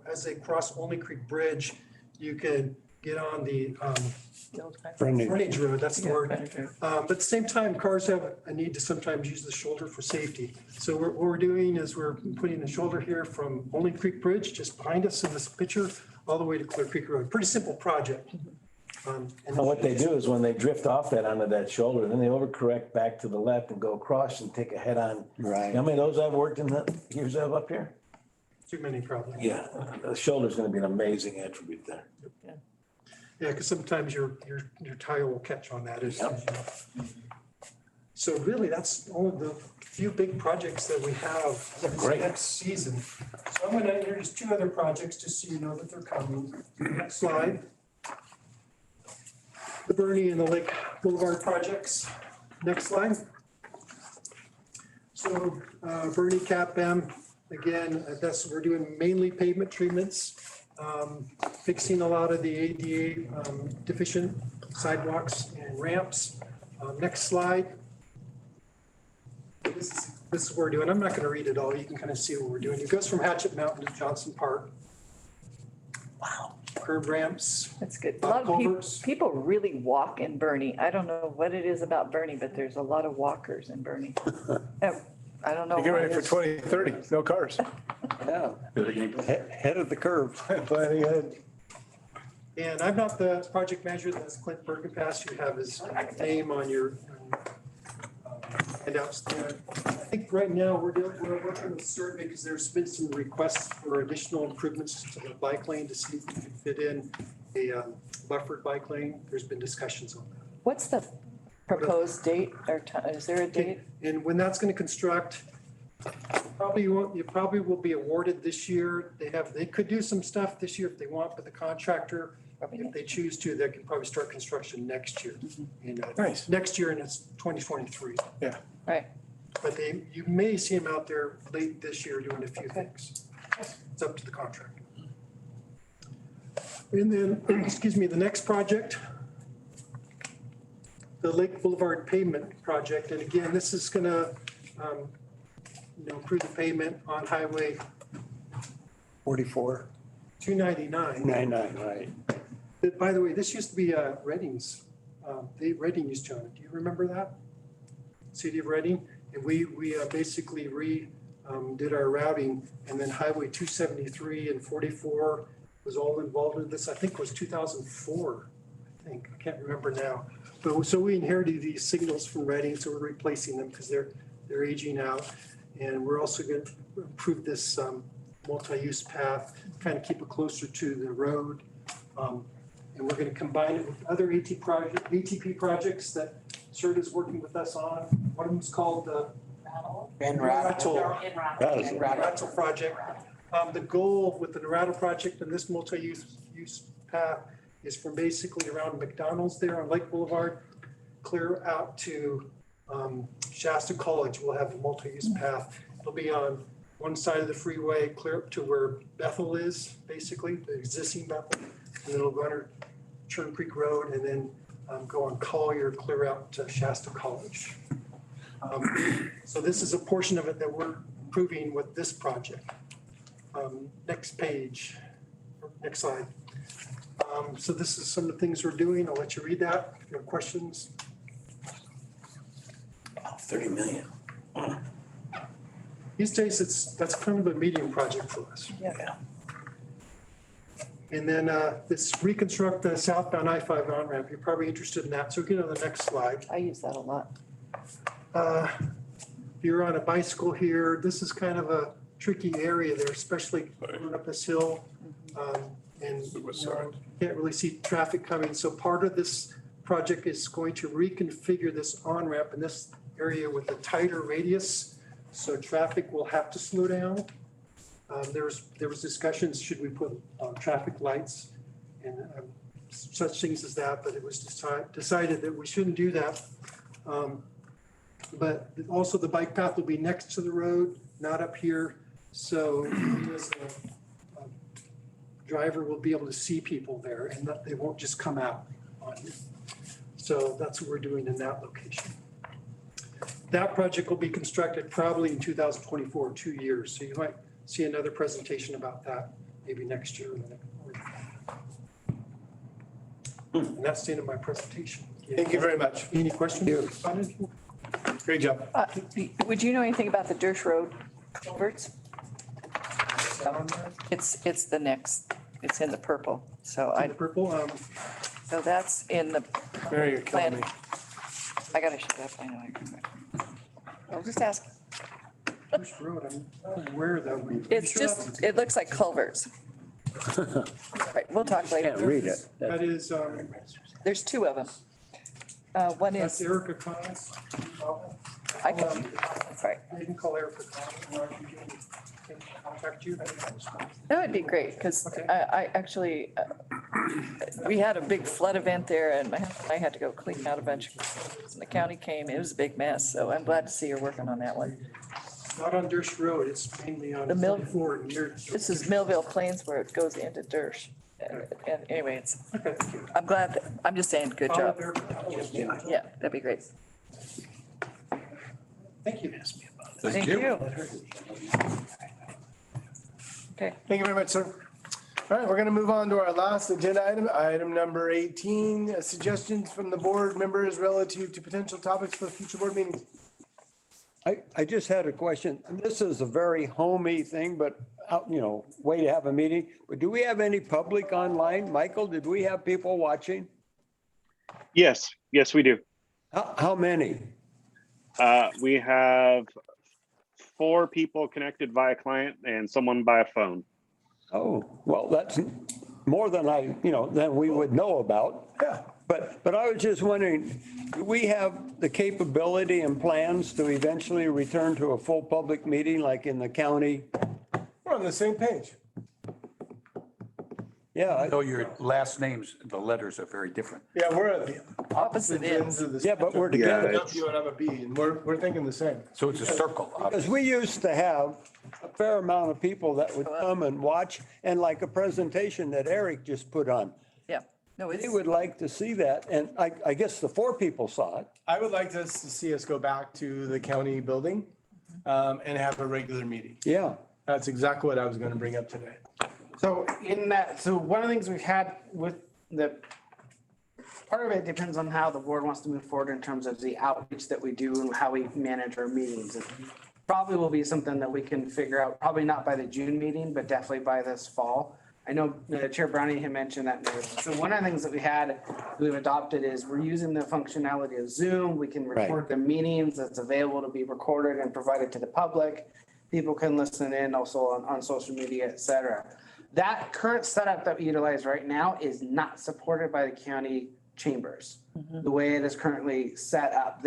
as they cross Only Creek Bridge, you could get on the frontage road, that's the word. But at the same time, cars have a need to sometimes use the shoulder for safety. So what we're doing is we're putting a shoulder here from Only Creek Bridge, just behind us in this picture, all the way to Clear Creek Road. Pretty simple project. And what they do is when they drift off that onto that shoulder, then they overcorrect back to the left and go across and take a head-on. Right. You know how many of those I've worked in the years I've up here? Too many probably. Yeah, the shoulder's gonna be an amazing attribute there. Yeah, because sometimes your tire will catch on that. So really, that's all of the few big projects that we have this Great. next season. So I'm going to introduce two other projects just so you know that they're coming. Next slide. The Bernie and the Lake Boulevard projects. Next slide. So Bernie CAPM, again, we're doing mainly pavement treatments. Fixing a lot of the ADA deficient sidewalks and ramps. Next slide. This is what we're doing. I'm not going to read it all. You can kind of see what we're doing. It goes from Hatchet Mountain to Johnson Park. Wow. Curb ramps. That's good. A Lot lot of culverts. people really walk in Bernie. I don't know what it is about Bernie, but there's a lot of walkers in Bernie. I don't know. Get ready for what is- 2030, no cars. Yeah, head of the curve. Planning ahead. And I'm not the project manager, that's Clint Bergenpass. You have his name on your handouts there. I think right now we're working with CERT because there's been some requests for additional improvements to the bike lane to see if we can fit in a buffered bike lane. There's been discussions on that. What's the proposed date or is there a date? And when that's going to construct, you probably will be awarded this year. They could do some stuff this year if they want, but the contractor, if they choose to, they can probably start construction next year. Nice. Next year, and it's 2023. Yeah. Right. But you may see them out there late this year doing a few things. It's up to the contractor. And then, excuse me, the next project, the Lake Boulevard pavement project. And again, this is gonna, improve the pavement on Highway 44, 299. 99, right. By the way, this used to be Redding's, Redding used to own it. Do you remember that? City of Redding? And we basically did our routing, and then Highway 273 and 44 was all involved in this. I think it was 2004, I can't remember now. But so we inherited these signals from Redding, so we're replacing them because they're aging out. And we're also going to improve this multi-use path, kind of keep it closer to the road. And we're going to combine it with other ATP projects that CERT is working with us on. One of them is called the Rattle project. The goal with the Rattle project and this multi-use path is from basically around McDonald's there on Lake Boulevard, clear out to Shasta College. We'll have a multi-use path. It'll be on one side of the freeway, clear up to where Bethel is, basically, the existing Bethel. And then it'll go under Churn Creek Road and then go on Collier, clear out to Shasta College. So this is a portion of it that we're improving with this project. Next page, next slide. So this is some of the things we're doing. I'll let you read that if you have questions. 30 million. These days, that's kind of a medium project for us. Yeah. And then this reconstruct the southbound I-5 on-ramp. You're probably interested in that. So get on the next slide. I use that a lot. You're on a bicycle here. This is kind of a tricky area there, especially going up this hill. And can't really see traffic coming. So part of this project is going to reconfigure this on-ramp in this area with a tighter radius. So traffic will have to slow down. There was discussions, should we put traffic lights and such things as that, but it was decided that we shouldn't do that. But also the bike path will be next to the road, not up here. So as a driver will be able to see people there and that they won't just come out on you. So that's what we're doing in that location. That project will be constructed probably in 2024, 2 years. So you might see another presentation about that maybe next year. And that's the end of my presentation. Thank you very much. Any questions? Great job. Would you know anything about the Dersh Road culverts? It's the next, it's in the purple, so The purple, so that's in the Mary, you're killing me. plan. I gotta shut up, I know. I'll just ask. Bush Road, I'm not aware of that. one. It's just, it looks like culverts. Right, we'll talk later. Can't read it. That is, There's two of them. One that's is, Erica Collins. I can, that's right. You can call Erica Collins. Can contact you. That would be great, because Okay. I actually, we had a big flood event there and I had to go clean out a bunch of, and the county came, it was a big mess, so I'm glad to see you're working on that one. Not on Dersh Road, it's mainly on The mill- 44 near. This is Millville Plains where it goes into Dersh. And anyway, it's, Okay. I'm glad, I'm just saying, good job. Follow Erica. Yeah, that'd be great. Thank you. Thank you. Okay. Thank you very much, sir. All right, we're going to move on to our last agenda item, item number 18, suggestions from the board members relative to potential topics for future board meetings. I just had a question. This is a very homey thing, but, way to have a meeting. But do we have any public online? Michael, did we have people watching? Yes, we do. How many? We have 4 people connected via client and someone by phone. Oh, well, that's more than than we would know about. Yeah. But I was just wondering, do we have the capability and plans to eventually return to a full public meeting like in the county? We're on the same page. Yeah, Though your last names, the letters are very different. Yeah, we're at the Opposite ends. ends of the. Yeah, but we're Yeah, together. it's- You and I'm a B, and we're thinking the same. So it's a circle. Because we used to have a fair amount of people that would come and watch, and like a presentation that Eric just put on. Yeah, no, it's, They would like to see that, and I guess the 4 people saw it. I would like to see us go back to the county building and have a regular meeting. Yeah. That's exactly what I was going to bring up today. So one of the things we've had with part of it depends on how the board wants to move forward in terms of the outreach that we do and how we manage our meetings. It probably will be something that we can figure out, probably not by the June meeting, but definitely by this fall. I know Chair Browning had mentioned that. So one of the things that we've adopted is we're using the functionality of Zoom. We can record the meetings. It's available to be recorded and provided to the public. People can listen in also on social media, et cetera. That current setup that we utilize right now is not supported by the county chambers. The way it is currently set up,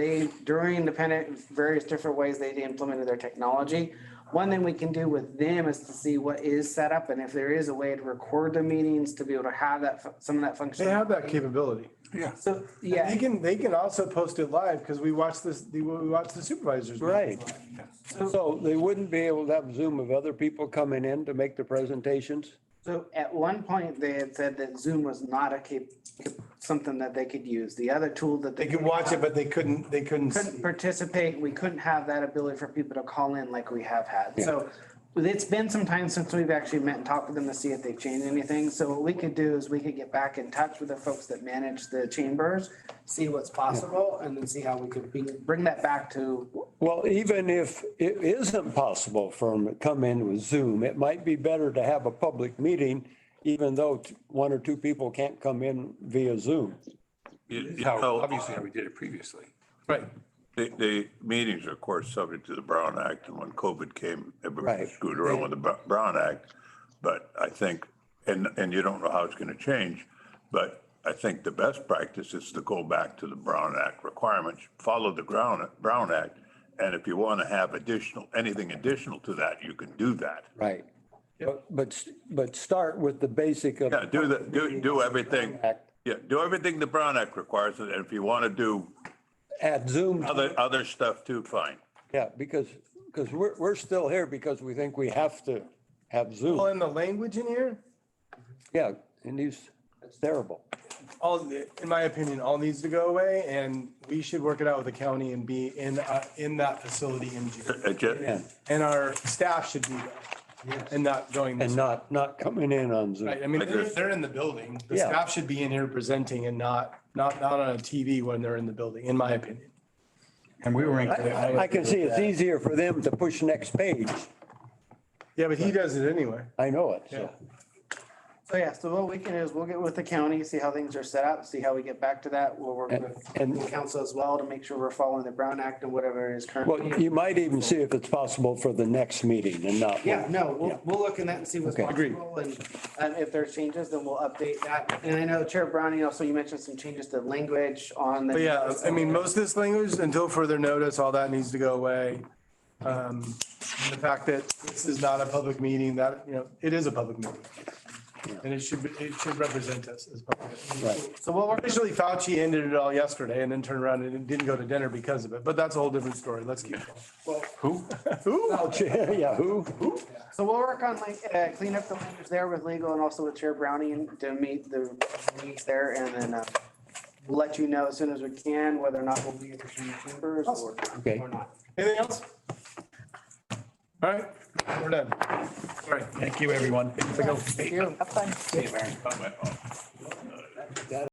during the various different ways they implemented their technology. One thing we can do with them is to see what is set up and if there is a way to record the meetings to be able to have some of that function. They have that capability. Yeah. So, yeah. They can also post it live because we watch the supervisors. Right. So they wouldn't be able to have Zoom of other people coming in to make the presentations? So at one point, they had said that Zoom was not something that they could use. The other tool that They could watch it, but they couldn't see. participate. We couldn't have that ability for people to call in like we have had. So it's been some time since we've actually met and talked with them to see if they've changed anything. So what we could do is we could get back in touch with the folks that manage the chambers, see what's possible, and then see how we could bring that back to. Well, even if it isn't possible for them to come in with Zoom, it might be better to have a public meeting, even though 1 or 2 people can't come in via Zoom. Obviously, how we did it previously. Right. The meetings are, of course, subject to the Brown Act, and when COVID came, everybody Right. screwed around with the Brown Act. But I think, and you don't know how it's going to change, but I think the best practice is to go back to the Brown Act requirements, follow the Brown Act, and if you want to have anything additional to that, you can do that. Right. But start with the basic of. Yeah, do everything. Yeah, do everything the Brown Act requires, and if you want to do Add Zoom. other stuff too, fine. Yeah, because we're still here because we think we have to have Well, Zoom. in the language in here, Yeah, and it's terrible. in my opinion, all needs to go away, and we should work it out with the county and be in that facility in June. Yeah. And our staff should be there and not going. And not coming in on Zoom. Right, I mean, they're in the building. The Yeah. staff should be in here presenting and not on a TV when they're in the building, in my opinion. And we were in. I can see it's easier for them to push next page. Yeah, but he does it anyway. I know it, Yeah. so. So what we can do is we'll get with the county, see how things are set up, see how we get back to that. We'll work with the council as well to make sure we're following the Brown Act and whatever is Well, currently. you might even see if it's possible for the next meeting and not. Yeah, no, we'll look in that and see what's Okay. Agreed. possible. And if there's changes, then we'll update that. And I know Chair Browning, also you mentioned some changes to language on the. But yeah, I mean, most of this language, until further notice, all that needs to go away. And the fact that this is not a public meeting, that, it is a public meeting. And it should represent us as public. Right. So what we're. Officially, Fauci ended it all yesterday and then turned around and didn't go to dinner because of it, but that's a whole different story. Let's keep going. Who? Who? Yeah, who? So we'll work on clean up the language there with legal and also with Chair Browning to meet the needs there. And then we'll let you know as soon as we can, whether or not we'll be at the chambers or not. Anything else? All right, we're done. All right. Thank you, everyone. Thank you. Have fun. See you, Mary.